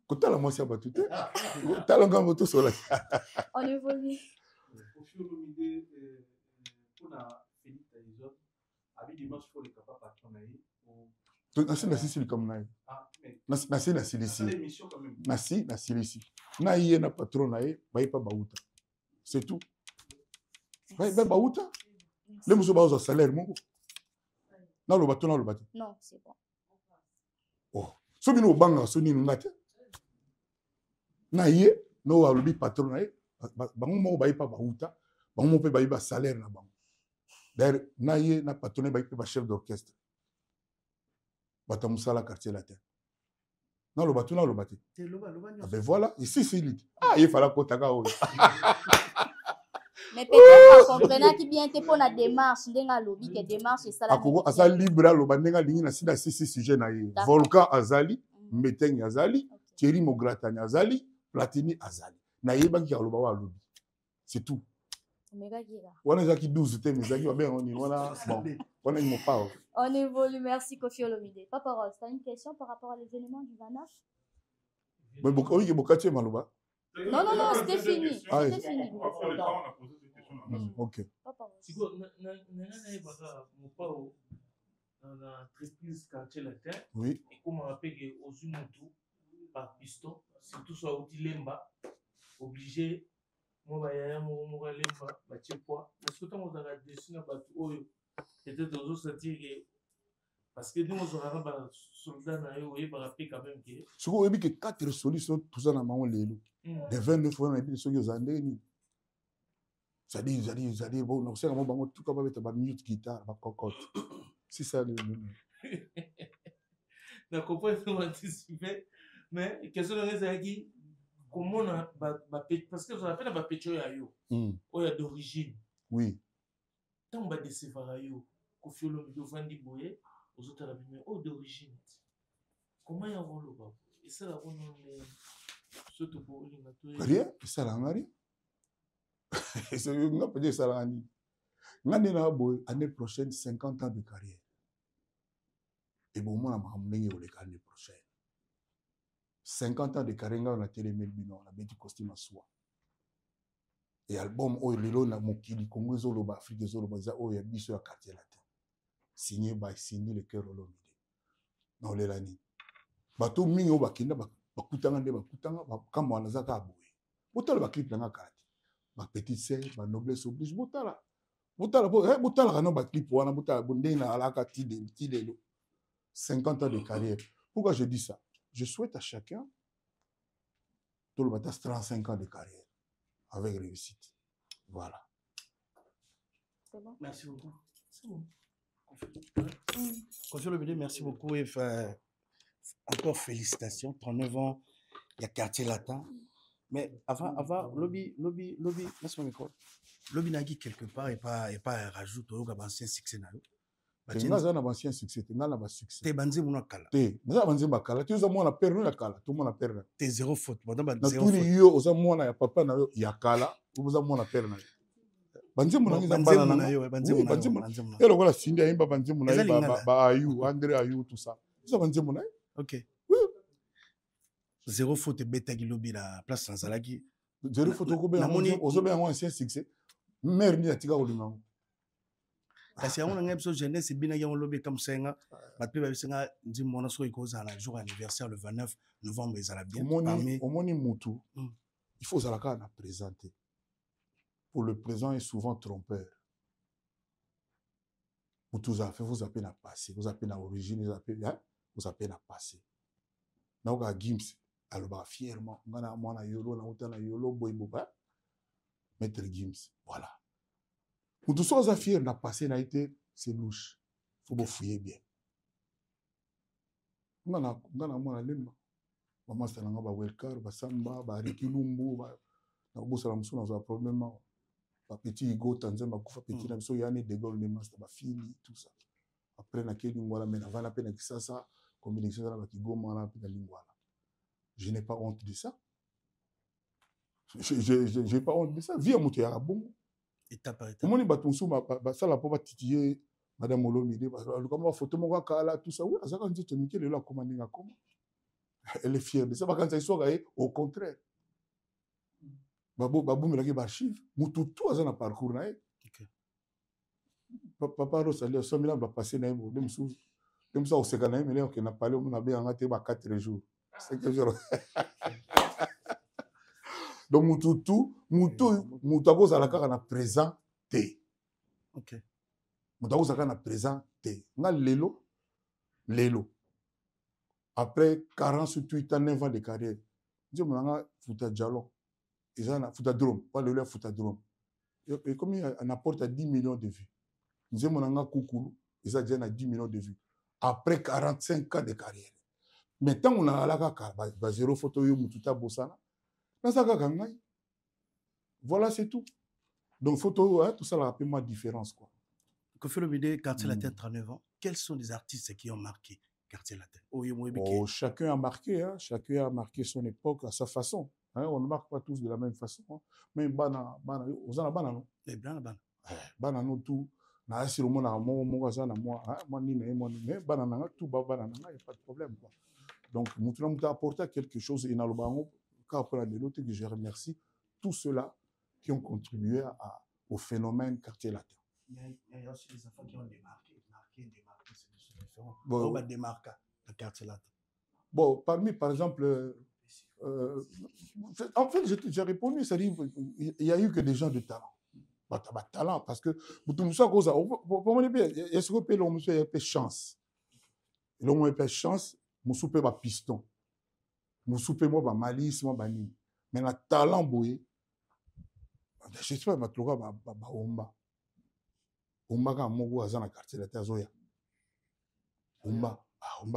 Kotala mwasi abatu te. Tala ngambo to sola. On évolue. Kofi Olomide pour la Félix Taïzot, avec des matchs pour les capables patron naïe. Nasi na sisi comme naïe. Nasi na silisi. Nasi na silisi. Naïe na patron naïe, baï pa baouta. C'est tout. Baï baouta. Le muso baouza salaire mongo. Na lo bato. Non, c'est bon. Oh. So bino banga so ni ngate. Naïe no alobi patron naïe. Bango moko bayi pa bauta, bango moko pe bayi ba salaire na bango. D'ailleurs, naye na patronné bayi pe ba chef d'orchestre. Bata musala quartier latin. Non lo batu na lo bati. Ah ben voilà, ici c'est lui. Ah, il fallait kotaka o. Mais peut-être comprenant qui bien te pour la démarche, ndenga lobi que démarche et ça la. Akoko asa libre lo bandenga lingi na sida sisi sujet na ye. Volcan Azali, Meteng Azali, Thierry Mogratani Azali, Platini Azali. C'est tout. On a qui 12 thèmes, on évolue, merci Kofi Olomide. Papa Rose, tu as une question par rapport aux éléments du 29? Mais oui, il y a beaucoup de Malouba. Non, c'était fini. C'était fini. Ok. Papa Rose. Dans l'entreprise quartier latin, oui. Et comme on rappelle aux Umutu par piston, surtout soit au Dilemba, obligé, moi, lemba, bâtir poids. Mais ce que tu as dessus, peut-être dans d'autres sentir parce que nous, on a un soldat, on a rappelé quand même que. Ce qu'on a dit que 4 solutions, tout ça, on a les 29 fois, on a dit que ce qu'ils ont dit. Ça dit, bon, on sait comment tout comme avec ta mute guitare, ma cocotte. C'est ça le. D'accord, pas anticiper, mais question de raison comment on a parce que je rappelle la pétro ya yo, o ya d'origine. Oui. Tant ba décevoir yo, Kofi Olomide vandi boye, aux autres la bien d'origine. Comment y a rôle ba? Et ça la on surtout pour rien, ça la rien. C'est on peut dire ça la rien. Ngani na boy année prochaine 50 ans de carrière. Et bon, moi, je vais l'année prochaine. 50 ans de carrière, on a télémé le bilan, on a mis du costume à soi. et album oyo lelo na mokili Congo ezoloba Afrique ezoloba eza oyo ya biso ya quartier latin signé by Cindy le cœur Olomide na olela nini bato mingi oyo bakenda bakutanga nde bakutanga bakambo wana aza kaka boye botala baclip nanga kala te bapetite sœur banoblesse oblige botalaka no baclip wana botala ndenge na alaka ti lelo 50 ans de carrière. Pourquoi je dis ça? Je souhaite à chacun tout le matin 35 ans de carrière avec réussite. Voilà. C'est bon? Merci beaucoup. C'est bon. Confier Olomide, merci beaucoup. Et encore félicitations. 39 ans, il y a quartier latin. Mais avant, lobby, laisse-moi me croire. Lobby n'a quelque part et pas rajoute au ancien succès. Nga za na ancien succès, nga na ba succès. Te banze mona kala. Te, nga banze bakala, tu za mona père no ya kala, tout mona père na. Te zéro faute, pendant ba zéro faute. Na tuni yo oza mona ya papa na yo ya kala, oza mona père na. Banze mona ngiza bana na yo, banze mona. Elo kola Cindy ayimba banze mona ba ayu, André ayu tout ça. Ça banze mona. OK. Oui. Zéro faute beta gilobi la place sans alaki. Zéro faute ko be ozo be ancien succès. Mère ni atika olinga. Kasi on a une jeunesse bien y a un lobby comme ça ma pe ba bisenga ndi mona so ikoza na jour anniversaire le 29 novembre ils allaient bien au moni mutu il faut zalaka na présenter pour le présent est souvent trompeur mutu za fait vous appelez na passé vous appelez na origine vous appelez na passé na oka Gims aloba fièrement ngana mwana yolo na utana yolo boy boba maître Gims voilà. Pour tout ça, fier n'a passé n'a été c'est louche. Faut vous fouiller bien. On a mon lemba. Maman c'est l'anga ba welcar, ba samba, ba rikilumbu, ba na bossa la musu na problème. Ba petit Igo Tanzania ba kufa petit na biso yani de Gaulle ne master ba fini tout ça. Après na keli ngwala mais avant la peine ça combinaison na ba Kigo mala pe na lingwala. Je n'ai pas honte de ça. J'ai pas honte de ça. Vie à mutu ya bongo. Étape par étape. Comment batonso ça la pour titiller madame Olomide comme photo mon kala tout ça oui azaka nzito Mikel là commandé comment elle est fière de ça quand ça soit au contraire babu melaki ba archive mutu tout azana parcours na papa Rosalie so mila ba passer na mo dem ça au sekana mais là on a parlé on a bien ngate ba 4 jours 5 jours donc mutu akoza la kaka na présent te. OK. Mutu akoza kaka na présent te. Nga lelo. Après 48 ans 9 ans de carrière. Ndio mwana futa jalon. Ezana futa drone, pas le futa drone. Et comme il apporte à 10 millions de vues. Ndio mwana kukulu, eza déjà na 10 millions de vues. Après 45 ans de carrière. Maintenant on a la kaka ba zéro photo yo mutu ta bosana. Voilà, c'est tout. Donc, photo, hein, tout ça, là, ma différence, quoi. Confier Olomide, quartier latin, 39 ans. Quels sont les artistes qui ont marqué quartier latin? Oh, chacun a marqué, hein. Chacun a marqué son époque à sa façon. Hein. On ne marque pas tous de la même façon. Hein. Mais bana, on a bana, non? Les blancs, bana. Bana, non, tout. Na si le monde a moi, mais bana, tout, bana, il n'y a pas de problème, quoi. Donc, nous avons apporté quelque chose, et que je remercie tous ceux-là qui ont contribué au phénomène quartier latin. Il y a aussi des enfants qui ont démarqué, c'est différent. On va démarquer le quartier latin. Bon, parmi, par exemple, en fait, j'ai répondu, c'est-à-dire, il n'y a eu que des gens de talent. Talent, parce que, pour nous, il y a ce que l'on a fait chance. L'on a fait chance, on a fait piston. Moussoupé moi ba malice moi bani mais na talent boye je sais pas matloka ba omba ka moko azana quartier la tazoya omba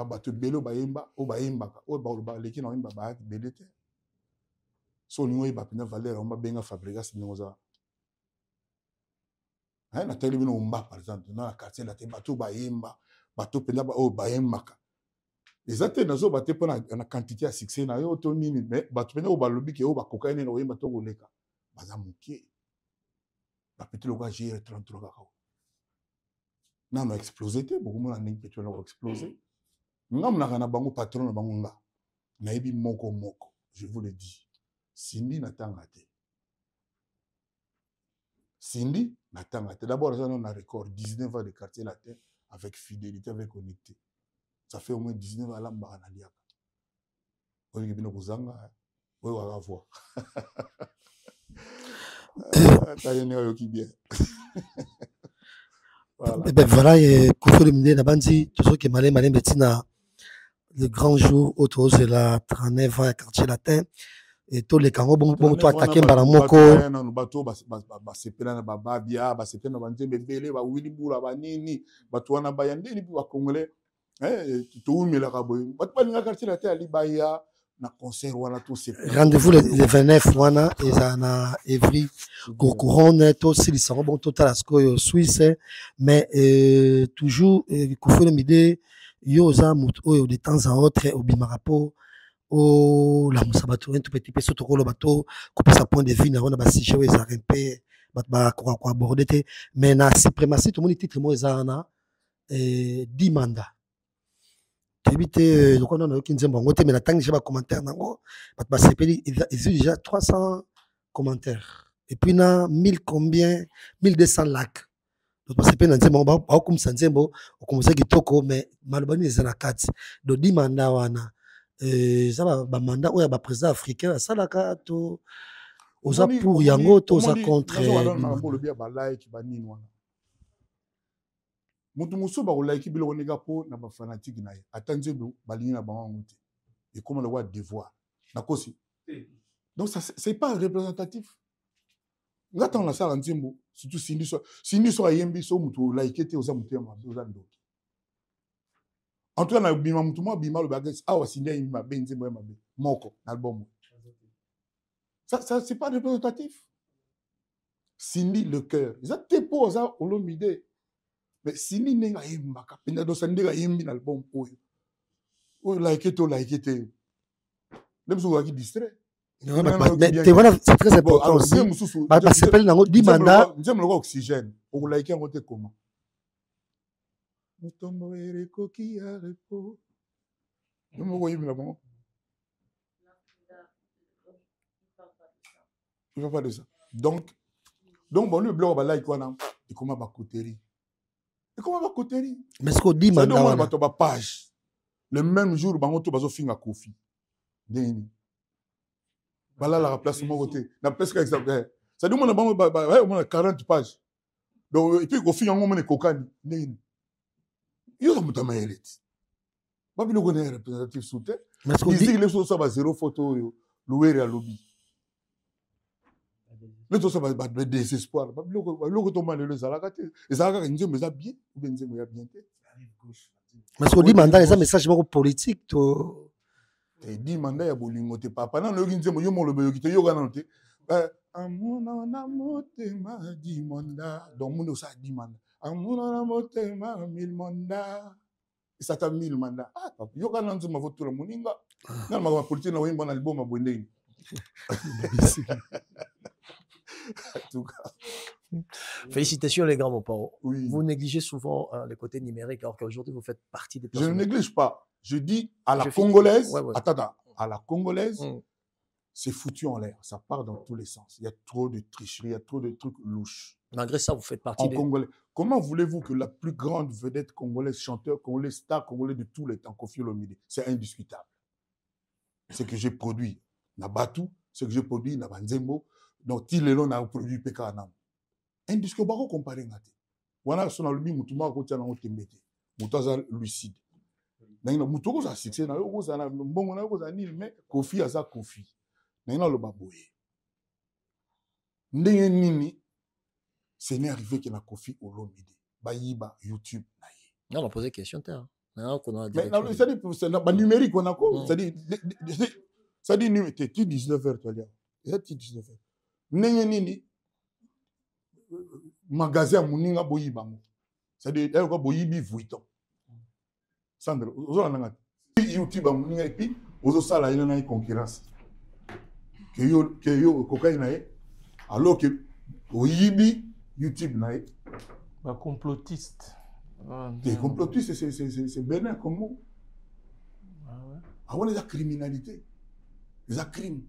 ba to belo ba yemba o ba yemba o ba leki na yemba ba belete so ni ba pina valeur omba benga fabrigas ngoza hein na télé bino omba par exemple na quartier la te ba to ba yemba ba to pina ba o ba yemba. Les athées nazo baté pour la quantité à succès na yo to nini mais bato pena o balobi ke o ba cocaïne no yemba to goleka baza mukie ba petit loka j'ai 33 kakao na no explosé te beaucoup na ning pétrole na explosé ngam na kana bango patron na bango nga na yebi moko je vous le dis Cindy na tanga te Cindy, d'abord, on a un record 19 ans de quartier latin avec fidélité, avec connecté. Ça fait au moins 19 ans à l'amba en aliak. On est bien au Zanga. Oui, on va voir. Voilà, et Kofi Olomide Nabandi, tout ce qui est malin, Bettina, le grand jour, autour de la 39 ans, quartier latin. Et tous les Kango, bon, toi, attaqué Baramoko. Rendez-vous le 29 wana et na Evry couronne tout si les bon total asko Suisse mais toujours Kofi Olomide yo za muto de temps en autre au bimarapo au la musabato un tout petit peu surtout le bateau couper sa point de vue na on ba si jouer ça rempe ba quoi aborder mais na suprématie tout le monde titre moi za na 10 mandats. Donc on a aucun zéro mais la tangue j'ai pas commentaire nango ils ont déjà 300 commentaires et puis na 1000 combien 1200 likes donc c'est pas nanze bon ba comme ça nzembo okomisa kitoko mais malobani ezana 4 donc 10 mandats wana ça ba mandat oya ba président africain ça la to oza pour yango to oza contre mutu musu ba like biloko nega po na ba fanatique na ye atanzebo balingi na bango te et comme le roi devoir na kosi donc ça c'est pas représentatif ngata on la sala nzembo surtout Cindy so ayembi so mutu like te oza mutu ya mabe oza ndoki en tout cas na bima mutu mo bima le bagage awa Cindy ayembi mabe nzembo ya mabe moko na album ça c'est pas représentatif. Cindy le cœur ils a tepo oza Olomide. Mais si ni nenga yemba kapenda do sandega yembi na album oyo like it même si vous qui distrait mais voilà c'est très important aussi parce que s'appelle nango 10 mandats j'aime le oxygène pour like en côté comment mutombo ereko ki a repo nous voyons là bon il va pas de ça donc bon le blog ba like wana et comment ba coterie. Et comment va côté? Mais ce qu'on dit maintenant, on va page. Le même jour, on va faire un Kofi. Voilà la place mon côté. Na presque exemple. Ça dit on a 40 pages. Donc et puis Kofi on a kokani. Yo ça mutama elite. Ba bilo connait représentatif soute. Mais ce qu'on dit les choses ça va zéro photo louer à lobby. Mais tout ça va désespoir. L'eau tombe dans le salakate. Et ça va nous mais bien ou bien nous bien bien. Mais ce qu'on dit mandat les messages politique to. Et dit mandat ya bolingo te papa na le nzembo yo mo le boyo kite yo kana te. Amuna na motema di mandat. Donc mundo ça dit mandat. Amuna na motema 1000 mandats. Et ça t'a 1000 mandats. Ah papa yo kana nzembo voto la moninga. Na ma politique na wimba na album abondeni. tout cas. Félicitations les grands Montparo. Oui. Vous négligez souvent le côté numérique alors qu'aujourd'hui vous faites partie des personnes. Je ne néglige pas. Je dis à la congolaise, attends, à la congolaise, c'est foutu en l'air. Ça part dans tous les sens. Il y a trop de tricherie, il y a trop de trucs louches. Malgré ça, vous faites partie des Congolais. Comment voulez-vous que la plus grande vedette congolaise, chanteur congolais, star congolais de tous les temps, Kofi Olomide, c'est indiscutable. Ce que j'ai produit, Nabatu, ce que j'ai produit, Nabanzembo, donc Tilelo n'a produit Pekanam. Indiscutable, on va comparer. Voilà, son alumi, Moutuma, Kotia, Tembete. Moutaza lucide. Moutoko, ça succès, na yo, ça na bon, na yo, ça ni, mais Kofi, a ça Kofi. N'a le baboué. Ndenge nini, c'est n'est arrivé que na Kofi Olomide. Bayiba, YouTube, na ye. Non, on a posé question, t'as. Mais c'est numérique, on a quoi? Ça dit, tu 19h, toi, là. Tu 19h. Ndenge nini, magasin Mouninga Boyiba. C'est-à-dire, elle a Boyibi Vuitton. Sandro, vous avez YouTube à Mouninga et puis, vous avez une concurrence. Que yo cocaïne, alors que Boyibi YouTube naïe. Bah, complotiste. Des complotistes, c'est bénin comme mot. Ah ouais, les criminalité. Les crimes.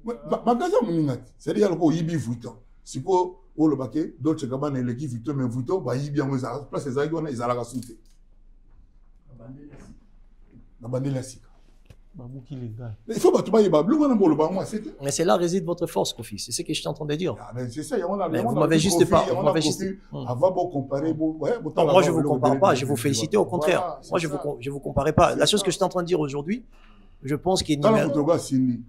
Magasin Mouninga, c'est-à-dire, il y a Boyibi Vuitton. siko olobake Dolce Gabbana eleki Vuitton mais Vuitton ba yibi yango za place ezaki wana ezalaka sute na bandeli ya sika il faut bato bayeba biloko wana boloba yango asete. Mais c'est là réside votre force, Kofi. C'est ce que je suis en train de dire. C'est ça, mais vous m'avez juste pas. Vous m'avez juste. Moi, je vous compare pas. Je vous félicite. Au contraire, moi, je vous comparais pas. La chose que je suis en train de dire aujourd'hui, je pense qu'il y a une.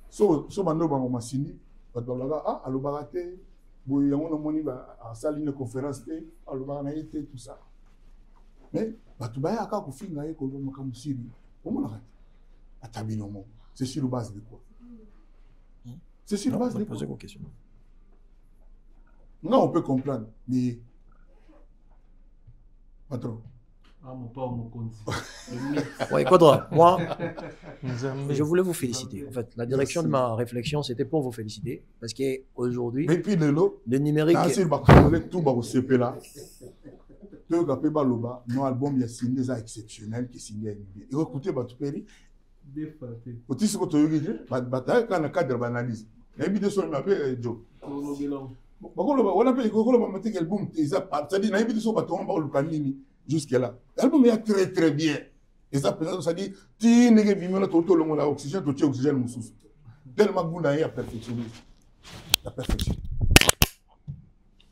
So bando bango masini bato balaka ah alobaka te boye yango na moni ba asali une conférence te alobaka na été tout ça mais bato baya ka kofinga ye ko makambo siri omona atabino c'est sur la base de quoi c'est sur la base de quoi poser vos questions. Non, on peut comprendre mais patron. Ouais, Kodra, moi, je voulais vous féliciter. En fait, la direction de ma réflexion, c'était pour vous féliciter. Parce qu'aujourd'hui, le numérique... Tout va au là. Tout va pas l'oba. Nos albums, il y a signé des exceptionnels qui signent bien. Et écoutez, bah tu peux dire. Aussi, ce que tu veux dire, bah t'as un cadre d'analyse. Il y a une vidéo sur le mapé, Joe. On appelle le album. C'est-à-dire, il y a une vidéo sur le canini. Jusque-là. L'album est très très bien. Et ça, ça dit, tu n'es pas venu à l'oxygène, tu as oxygène. Tellement bon à la perfection. La perfection.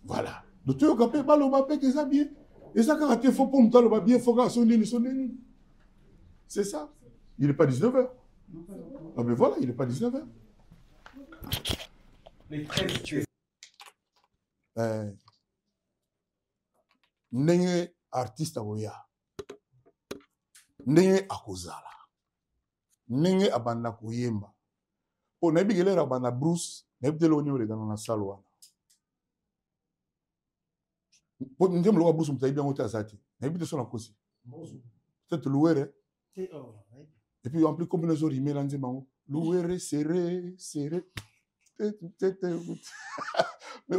Voilà. Donc tu as capé, bah, le mapé, tu es bien. Et ça, quand tu es faux pour me dire, bien, il faut que sonner. C'est ça. Il n'est pas 19h. Ah, mais voilà, il n'est pas 19h. Les 13. N'est artiste oya ndenge akozala ndenge abanda koyemba po na bigelera abanda Bruce na bitelo ni olegana na salle wana po ndem lo Bruce mutayibi yango ta sati na bité so na kosi peut-être louere et puis en plus comme les autres rimela nzema ngo louere serré mais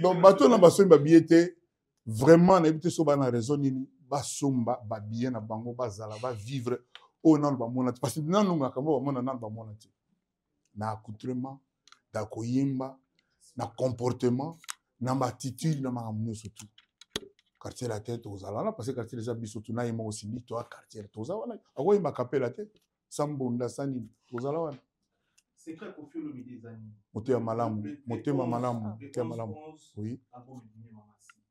donc bateau na baso ba biete vraiment na bité so ba na raison nini basomba ba bien na bango bazala ba vivre au nan ba mona parce que nan nga kamo ba mona nan ba mona ti na accoutrement da koyemba na comportement na attitude na makambo surtout quartier la tête aux alala parce que quartier les habits surtout na yema aussi ni toi quartier tous wana akoyemba kapela la tête sambonda sani tous alala c'est très confiant le midi des années motema malamu oui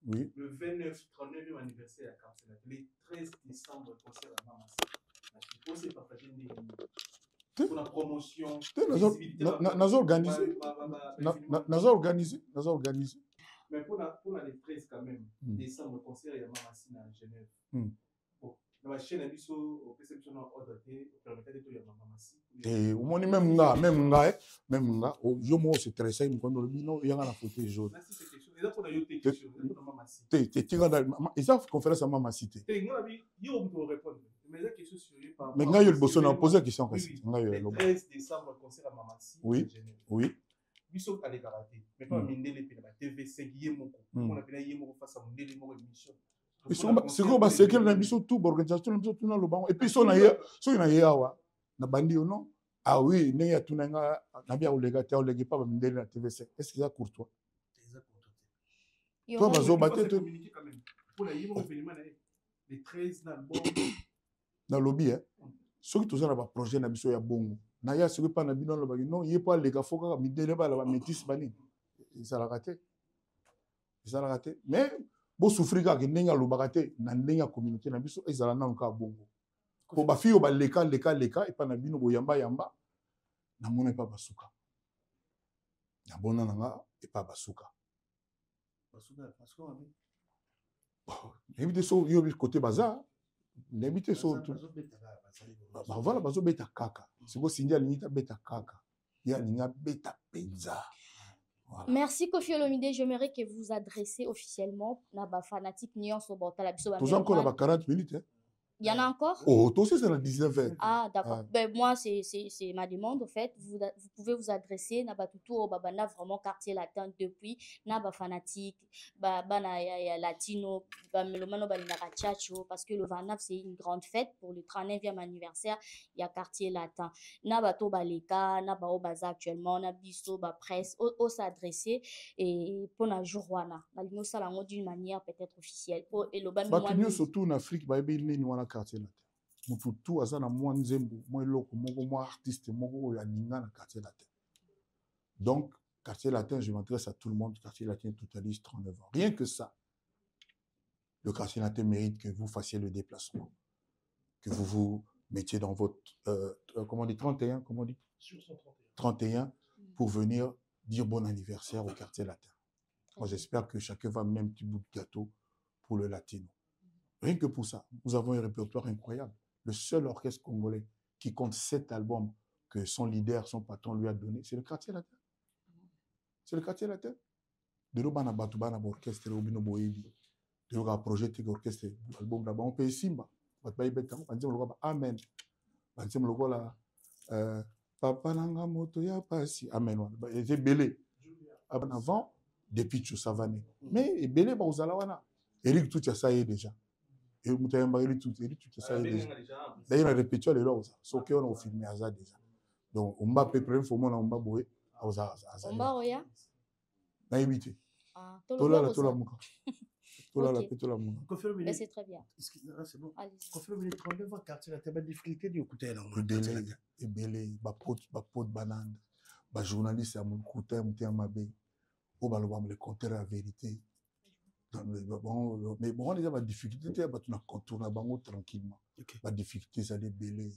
oui. Le 39e anniversaire à Carcela, le 13 décembre, concert à Mamassi. Je pense que c'est partagé pour la promotion. Nous organisé. Mais pour les 13 quand même, décembre, concert à Mamassi à Genève. Bon, dans la chaîne, il y a une perception ordre de Mamassi. Et au moins, même là, yo moi c'est très simple quand on le dit non, il y a la photo jaune. Ils ont conférence à Maman Cité. Mais quand il y a le boss, on a posé la question. Le 13 décembre, concert à Maman Cité. Oui, oui. Ils sont allés karaté. Mais pas Mindele, la TV5, Yemoko. On a bien Yemoko face à Mindele, émission. C'est quoi, c'est quelle émission, tout, organisation, tout dans le banc. Et puis, ils sont ailleurs, na bandi non. Ah oui, il y a tout n'a bien au légat, au légat pas Mindele la TV5. Est-ce que c'est courtois? Toi, vas-y, battez tout. Pour la Yémo, les 13 dans le lobby, ceux qui ont un projet na biso ya bongo. Na ya ceux qui pas na bino le bagi non, il pas les gars faut que Mindele ba la métis bani. Ça l'a raté. Ça l'a raté. Mais bo souffrir ka ndenga lo bagaté na ndenga communauté na biso ezala na nka bongo. Ko ba fio ba leka et pas na bino bo yamba na mona pas basuka. Na bona nanga et pas basuka. N'habitez so yo côté bazar, n'habitez so voilà bazo beta kaka. C'est quoi Cindy alinita beta kaka. Ya linga beta pizza. Merci Kofi Olomide, j'aimerais que vous adressez officiellement na ba fanatique nuance au bota la biso ba. Vous encore la 40 minutes hein. Il y en a encore? Oh, toi aussi, c'est la 19e. Ah, d'accord. Ben, moi, c'est ma demande, en fait. Vous pouvez vous adresser à Batutu, Babana, vraiment quartier latin depuis, Naba fanatique, Bana latino, Melomano Balinara Chacho, parce que le 29, c'est une grande fête pour le 39e anniversaire. Il y a quartier latin. Naba to Baleka, Naba Obaza actuellement, Nabiso, presse, au s'adresser et pour la jourwana. Malino Salango d'une manière peut-être officielle. Et le Batunyo, surtout en Afrique, il y a un quartier latin. Mututu azana mwa nzembo mwa eloko moko mwa artiste moko oyo aninga na quartier latin. Donc quartier latin, je m'adresse à tout le monde, quartier latin totalise 39 ans. Rien que ça, le quartier latin mérite que vous fassiez le déplacement, que vous vous mettiez dans votre comment on dit 31, comment on dit 31 pour venir dire bon anniversaire au quartier latin. Moi j'espère que chacun va mener un petit bout de gâteau pour le latino. Rien que pour ça, nous avons un répertoire incroyable. Le seul orchestre congolais qui compte 7 albums que son leader, son patron lui a donné, c'est le quartier latin. C'est le quartier latin. De l'eau, bana batubana orchestre, obino boebi. De l'eau, projet orchestre, album là-bas, on peut simba. Batbaï betan, on dit amen. On dit la papa nanga moto ya pasi, amen. C'est belé. Avant, depuis tu savane. Mais belé ba uzalawana. Eric tout ça y est déjà. Et vous avez tout ça déjà. D'ailleurs, on a répété les lois. Sauf qu'on a filmé ça déjà. Donc, on va préparer pour moi, on va boire. On va boire. On a évité. C'est très bien. C'est bon. Confirme les 39 ans, quartier la table difficulté du côté là. Et belé, pote banane, journaliste à mon côté, à ma baie. On va le compter la vérité. Mais bon, on a des difficultés, on a contourné tranquillement. La difficulté, c'est des belés.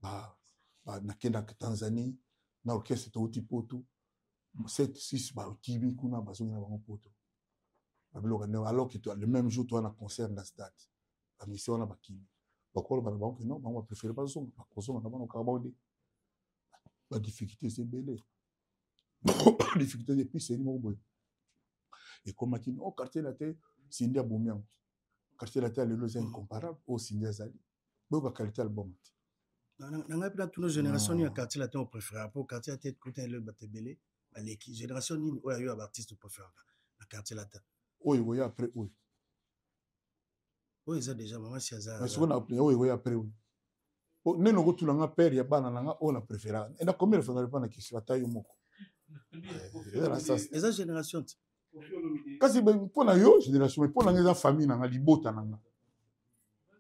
Na Tanzanie, na orchestre c'est au Tipoto. 7, 6, Kibi, Kuna, Bazou, na Poto. Alors que le même jour, tu as un concert dans cette date. La mission, on a Kibi. Pourquoi non, on va préférer pas son. La difficulté, c'est belé. La difficulté, et puis c'est une mauvaise. Et comme on dit, au quartier latin, c'est India Boumian. Quartier latin, c'est incomparable au Sindia Zali. Donc, la qualité album. Dans la toute génération, il y a quartier latin au préféré. Pour quartier latin, côté le Batebele, la génération, il y a eu un artiste préféré. Le quartier latin. Oui, après, oui. Oui, ça déjà, maman, c'est ça. Oui, après, oui. Nous avons tout le père, il y a banana, on a préféré. Et là, combien de fois on a qui se bataille au moko? Et ça, génération. Kasi pour na yo génération mais pour na famille na libota nanga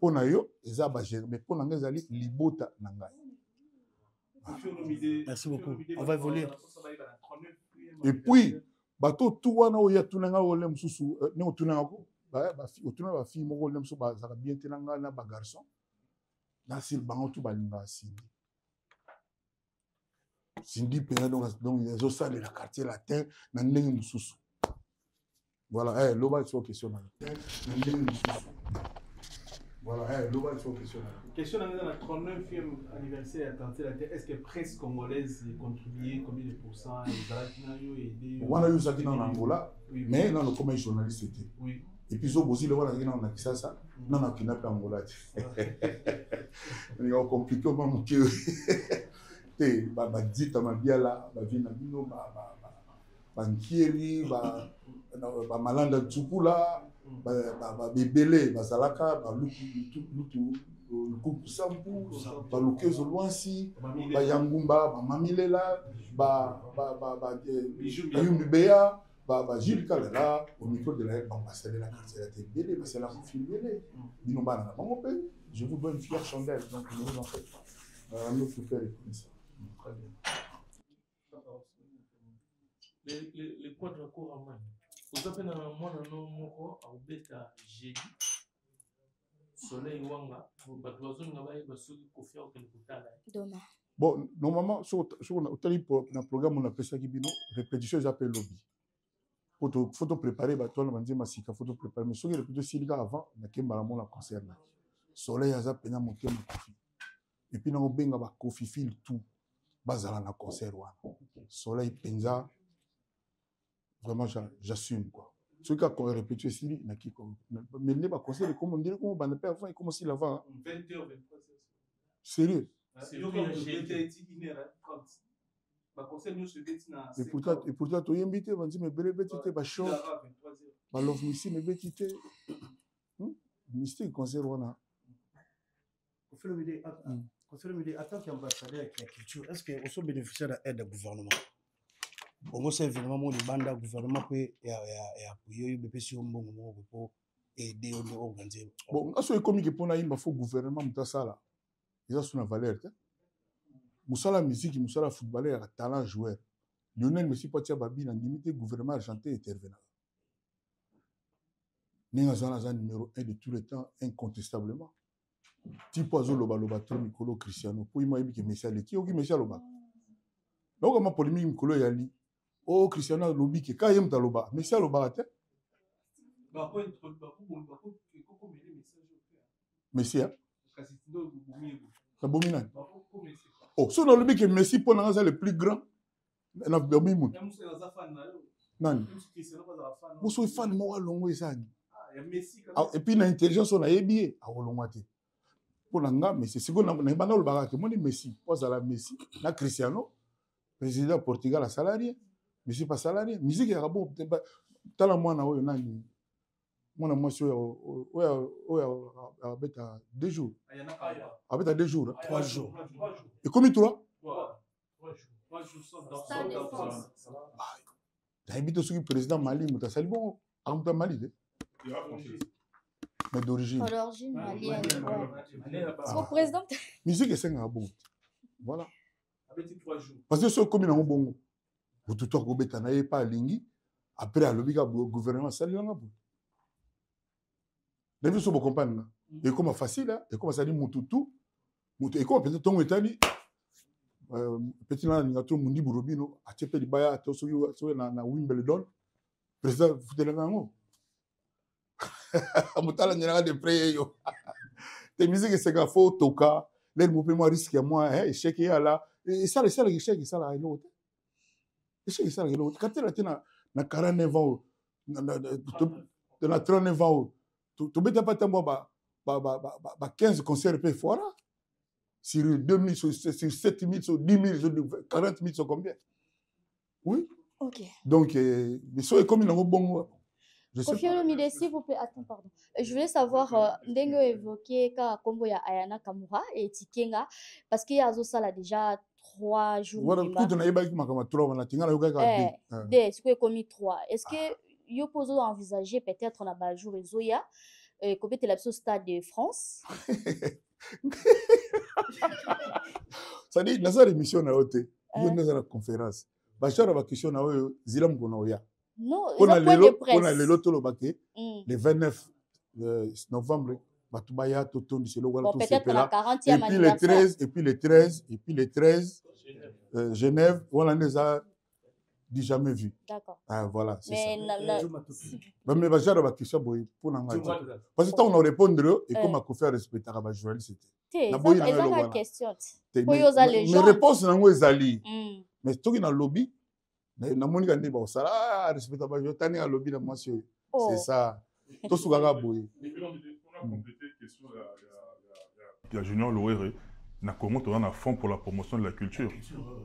pour na yo eza ba mais pour na nga libota nanga. Merci beaucoup, on va évoluer. Et puis bato tout wana o ya tunanga o lem susu ne o tunanga ko ba fille moko lem so ba za bien tenanga na ba garçon na sil bango tout ba linga sindi sindi pena donc les autres salles de la quartier latin na ndenge mususu. Voilà, l'oba est question. Voilà, l'oba est question. Question dans le 39e anniversaire à quartier latin, est-ce que presse congolaise contribué combien de pourcents? On a eu ça qui est en Angola, mais non, comme journaliste était. Oui. Et puis, au Brésil, on a dit non, ça, non, on a kidnappé Angola. Il est compliqué, on va manquer. Bah, dit à ma bien là, bah, vient à Bino, Bankieri, Malanda Tsukula, Bebele, Bazalaka, Luku Sampu, Lukezo Luansi, Yangumba, Mamilela, Yumbi Beya, Gilles Kalala, au micro de la ambassade de la quartier, Bébé, c'est la confine Bébé. Je vous donne une fière chandelle, donc je vous en fais. Nous faut faire ça. Très bien. Les quadres courts en main. Vous appelez un mois dans nos mots à Obeta Gédi. Soleil Wanga. Vous battez la zone demain. Bon, normalement, sur le programme, on appelle ça répétition, ils appellent lobby. Faut préparer, on va dire Massika, faut préparer. Mais sur les répétitions, avant, on a un concert. Soleil, ils appellent mon Kofi. Et puis, on a un Kofi fil tout. Bazala na concert. Soleil, Penza. Vraiment, j'assume, quoi. Ce qui a répété ici, mais n'est pas conseillé comme on dirait qu'on va ne pas avant et comme si l'avant. 20h, 23h. Sérieux? Et pourtant, tu es invité, on dit, mais belle bêtité, bah chaud. Bah l'offre ici, mais bêtité. Mystique, conseil, on a. Attends qu'ambassadeur avec la culture, est-ce que vous bénéficiez de l'aide du gouvernement? Au c'est évidemment mon banda gouvernement peut appuyer le PC au moment pour aider à organiser. Bon, à ce comme que pour naïm faut gouvernement mutasa là. Ils ont une valeur. Musala musique, musala footballeur, talent joueur. Lionel Messi potia babi na limité gouvernement argentin intervenant. Ninga zana numéro 1 de tous les temps incontestablement. Tipo azo loba loba trop Nicolo Cristiano pour moi que Messi a l'équipe, qui Messi a loba. Donc ma polémique Nicolo yali. Oh, Cristiano Lobi qui quand il est loba, mais c'est loba tête. Messi hein. Abominable. Oh, so dans le que Messi pour nous le plus grand. Na bomi moun. Nani. Vous soyez fan moi longo ezani. Et puis l'intelligence on a ébié à olongate. Pour nanga mais c'est second na bana loba que moni Messi, pose à la Messi, na Cristiano, président Portugal à salarié. Mais c'est pas salarié. Musique est bon. T'as la moine à nani. Moi, moi, je suis à 2 jours. À 2 jours. 3 jours. Et combien toi? 3 jours. T'as invité ce président Mali, mais t'as sali bon. À Mali. Mais d'origine. D'origine malienne. Son président. Musique est 5 bon. Voilà. Parce que ce comme il a un bon. Vous tout le monde n'a pas lingi. Après, à l'obligation du gouvernement, ça l'est. Les gens sont comprendre. Et comment facile, et comment ça dit Moutoutou. Et comment peut-être ton étali. Petit là, il y a tout le monde qui Bourobino. A Tchepé, il y a tout ce qui est na Wimbledon. Président, vous êtes là, non? À Moutala, il y a des prêts. Tes musiques, c'est qu'il faut toka. Là, il me risque à moi. Échec, il y a là. Et ça, c'est l'échec, ça, là, l'autre. Échec, ça, l'autre. Quand tu as 49 ans, tu as 39 ans, tu n'as pas 15 concerts par fois. Sur 2000, sur 7000, sur 10 000, sur 40 000, sur combien? Oui. Ok. Donc, mais ça est comme un bon. Kofi Olomide, s'il vous plaît, attends, pardon. Je voulais savoir, Ndengo évoqué Kombo ya Ayana Kamura et Tikenga, parce qu'il y a ça déjà 3 jours. Voilà, tout on a eu ma 3, on a tingala yoga. C'est quoi comme 3? Est-ce que yo poso envisager peut-être na ba jour Zoya comme tu l'as au stade de France? Ça dit dans cette émission na hôtel, yo dans la conférence. Ba chara ba question na yo zilam ko na oya. Non, on a le loto le baquet le 29 novembre. Batubaya Toton du Selo bon, peut-être pour la 40e et puis le 13 Genève on les a dit jamais vu. D'accord. Ah voilà, c'est ça. Mais bajara ba question boy pour na parce que tant on répondre et comme a ko faire respecter ba journaliste c'était. Na question. Mes réponses na ngo ezali. Mais tout qui na lobby na monika ndi ba sala respecter ba journaliste tani na lobby na monsieur. C'est ça. Tout sugaka boy. Il y a Junior Louéré, na Congo, tu as un fonds pour la promotion de la culture.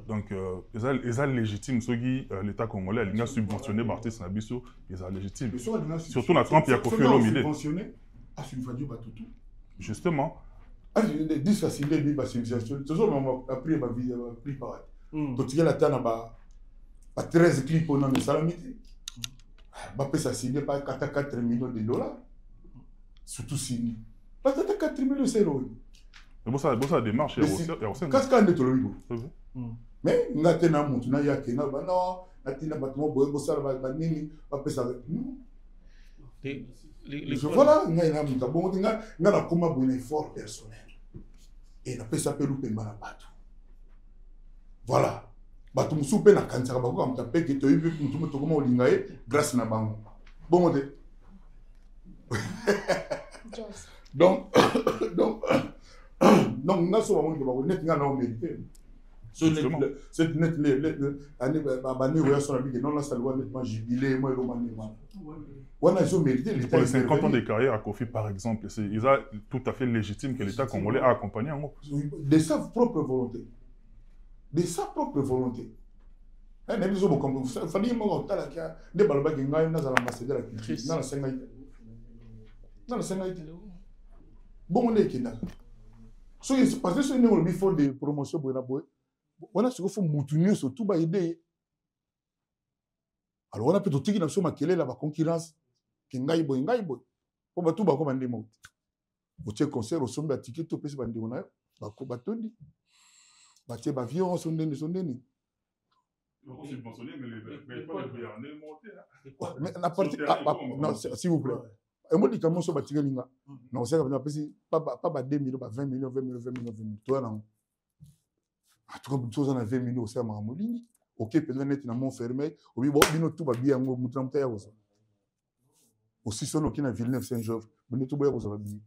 Donc, ils sont légitimes, ceux qui, l'État congolais, ils ont subventionné l'artiste Nabiso, ils sont légitimes. Surtout dans Trump, il y a Kofi Olomide. Justement. Les 10 facilités, ils ont subventionné. Toujours, on a appris ma vie, on a appris pareil. Quand il y a la tane, 13 clips au nom de Salamité. On peut s'assigner par 4 millions de dollars. Surtout signé. Parce que 4 millions, c'est l'eau. Mais ça démarche, il y a aussi. Qu'est-ce qu'on est tout le monde? Mais on a tenu un monde, on a eu un non, on a tenu un bâtiment, on a tenu un bâtiment. Voilà, on a eu un effort personnel. Et on a fait ça pour le mal à battre. Voilà. Batou moussoupe na kansaka bako am tapé que tu as eu tout comment lingaé grâce na bango. Bon donc nous sommes net nga na mérité. Justement. Cette net, année, non, là, ça doit nettement jubilé, moi, on a mérité. Pour les 50 ans de carrière à Kofi, par exemple, c'est tout à fait légitime que l'État congolais a accompagné en gros. De sa propre volonté. De sa propre volonté. Il fallait que des balbas qui gagnent dans l'ambassadeur de la culture. Dans la Sengaïte. Dans la Sengaïte. Bon, on est qui là. Parce que ce n'est pas le bifo de promotion pour la boîte. On a ce qu'il faut moutonner sur tout bas idée. Alors on a peut-être qui n'a pas maquillé la concurrence. Qui ngaï boy. On va tout bas comme un démon. Vous avez concert au sommet à ticket tout petit bandi on a. Bah quoi batondi. Bah tiens bah vieux on sonne. On subventionné mais pas le Béarnais monté là. Mais n'importe non s'il vous plaît. Et moi dis comment ça bâtir linga. Non c'est comme pas 2 millions, 20 millions. Toi non. Ah tu comme chose on a 20 millions c'est à Mamolini. OK peut-être net na mon fermé. Oui bon bino tout ba bien ngo mutramta ya ça. Aussi solo qui na Villeneuve Saint-Georges. Bino tout ba ya ça bien.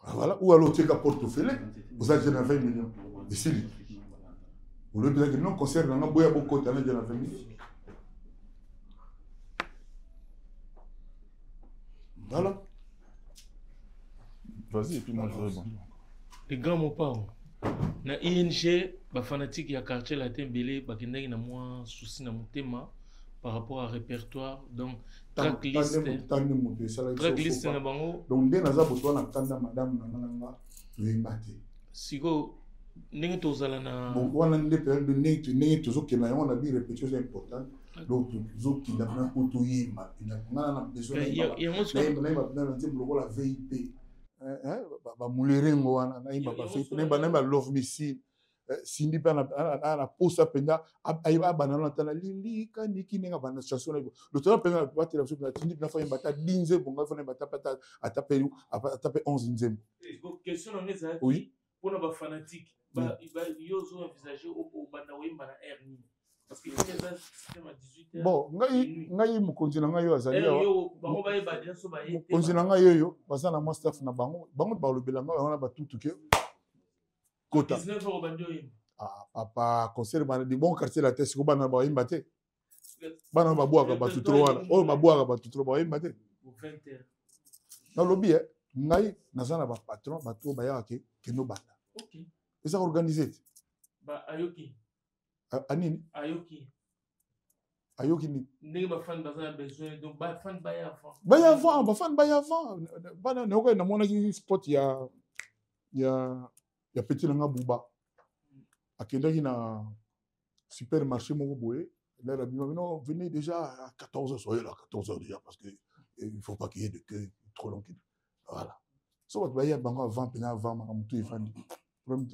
Voilà ou alors tu as portefeuille. Vous avez 20 millions. Ici. Vous le dire que non concert dans boya beaucoup de 20 millions. Voilà. Vas-y, et puis moi je réponds. Les grands mots pas. Na ING, ba fanatique ya quartier latin belé, ba kindaki na moi souci na motema par rapport à répertoire donc tracklist na bango. Donc dès naza boto na tanda madame na yembate. Siko ndenge tozala na bon wana ndé période de ndenge tozokena on a bi répétition importante. Donc zo qui na auto yemba na besoin la VIP ba mulerengo wana na yemba ba VIP na love missile sindi pa na posa penda aiba banana tala lili kaniki nenga bana chanson na le temps penda ba tela so na tindi na fa yemba ta dinze bonga fa na ba ta atape 11 nzembo. Question na ngeza oui pour na ba fanatique ba yozo envisager au banda wemba na air ni. Parce que c'est à 18h. Bon, ngai mukonzi na ngai yo azali yo. Bango ba yeba bien so ba yé. Mukonzi na ngai yo baza na mo staff na bango ba lobela ngai wana ba tutuke. Kota. 19h bandi yo. Ah papa concert bana di bon quartier la tête ko bana ba yimba te. Bana ba boaka ba tutro wana. Oh ba boaka ba tutro ba yimba te. 20h. Na lobby ngai nazana ba patron ba to ba ya ke no banda. OK. Eza organisé. Ba ayoki. Anini ayoki ni ndenge ba fan baza besoin donc ba fan ba ya avant ba fan ba ya avant bana noko na mona ki spot ya petit nanga buba akendaki na supermarché moko boye là la bima non venez déjà à 14h soyez là à 14h déjà parce que il faut pas qu'il y ait de queue trop long voilà so ba ya bango avant pena avant makamutu ifandi problème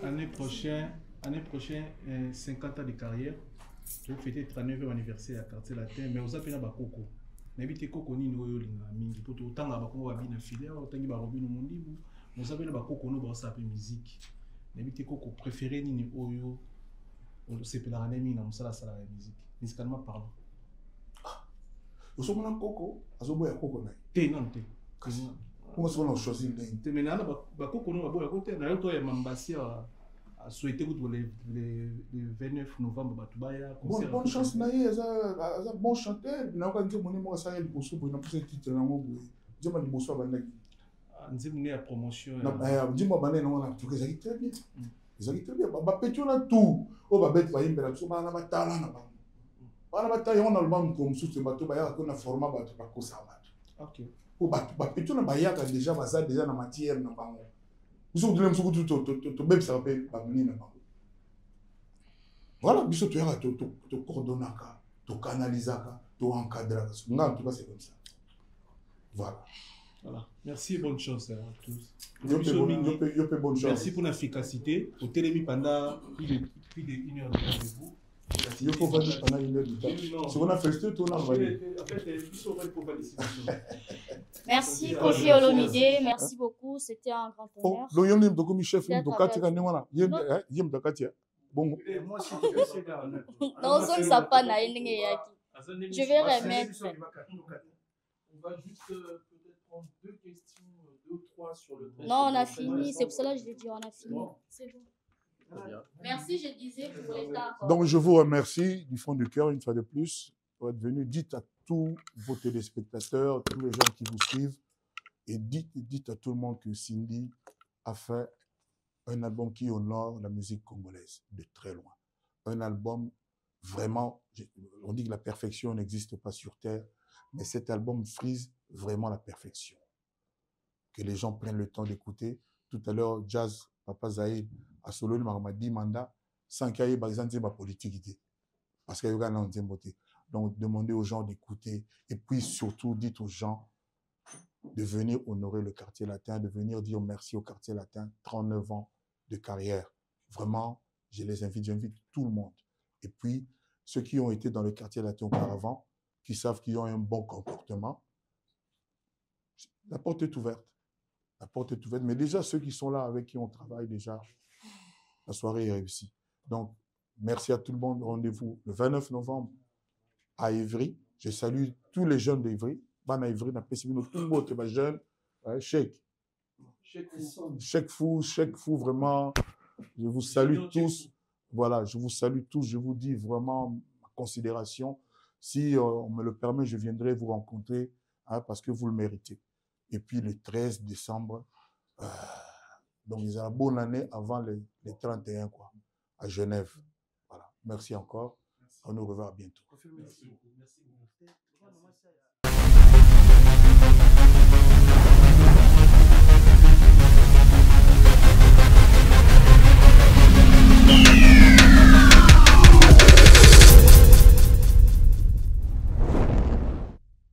année prochaine 50 ans de carrière pour fêter 39e anniversaire à quartier latin mais aux appels ba koko n'habite koko ni oyo linga mingi pour autant ba koko ba bina filière autant ba robino mondibu aux appels ba koko no ba sape musique n'habite koko préféré ni oyo c'est pour la année na musala sala la musique musicalement parlant au mona koko azoboya koko na te non te comment ça on choisit te maintenant ba koko no ba boya côté na yo to ya mambasi a souhaité que le 29 novembre batubaya concert bonne chance na ye za bon chanteur na ko nze moni mo sa ye liboso bo na poser titre na ngo bo nzema liboso abandaki nzema ne ya promotion na nzema bande na wana tout ezaki très bien ezaki très bien ba petio na tout o ba bête ba yimbela so bana batala na bango bana batala on album comme sous bato ba ya ko na format bato ba ko sa bato OK o ba petio na ba ya ka déjà baza déjà na matière na bango vous avez dit que même ça peut pas venir voilà biso tu as to coordonner to canaliser to encadrer en tout cas c'est comme ça voilà merci et bonne chance à tous bonne chance merci pour l'efficacité au télémi pendant plus de 1 heure de rendez-vous il faut valider pendant 1 heure de temps si on a fait tout on a validé merci Kofi Olomide, merci beaucoup, c'était un grand honneur. Donc il y a un document chef de Kati Kanewala, il y a un Kati. Bon. Moi aussi non, ça pas na yaki. Je vais remettre. On va juste peut-être prendre 2 questions 2, 3 sur le 13. Non, on a fini. C'est pour cela que je l'ai dit, on a fini. Bon. C'est bon. Très bien. Merci, je disais pour les temps. Donc, je vous remercie du fond du cœur, une fois de plus, pour être venu. Dites à tous vos téléspectateurs, tous les gens qui vous suivent, et dites à tout le monde que Cindy a fait un album qui honore la musique congolaise de très loin. Un album vraiment, on dit que la perfection n'existe pas sur Terre, mais cet album frise vraiment la perfection. Que les gens prennent le temps d'écouter. Tout à l'heure, Jazz, Papa Zahid, a solo m'a dit mandat, sans qu'il y ait par exemple ma politique. Parce qu'il y a un beauté. Donc, demandez aux gens d'écouter. Et puis, surtout, dites aux gens de venir honorer le quartier latin, de venir dire merci au quartier latin, 39 ans de carrière. Vraiment, j'invite tout le monde. Et puis, ceux qui ont été dans le quartier latin auparavant, qui savent qu'ils ont un bon comportement, la porte est ouverte. La porte est ouverte. Mais déjà, ceux qui sont là, avec qui on travaille déjà, la soirée est réussie. Donc, merci à tout le monde. Rendez-vous le 29 novembre à Ivry. Je salue tous les jeunes d'Ivry. Ban à Ivry, tout le monde est jeune. Cheikh Fou, vraiment. Je vous salue tous. Voilà, je vous salue tous. Je vous dis vraiment ma considération. Si on me le permet, je viendrai vous rencontrer parce que vous le méritez. Et puis le 13 décembre, donc ils ont une bonne année avant les 31, quoi, à Genève. Voilà. Merci encore. On nous revoit bientôt. Merci.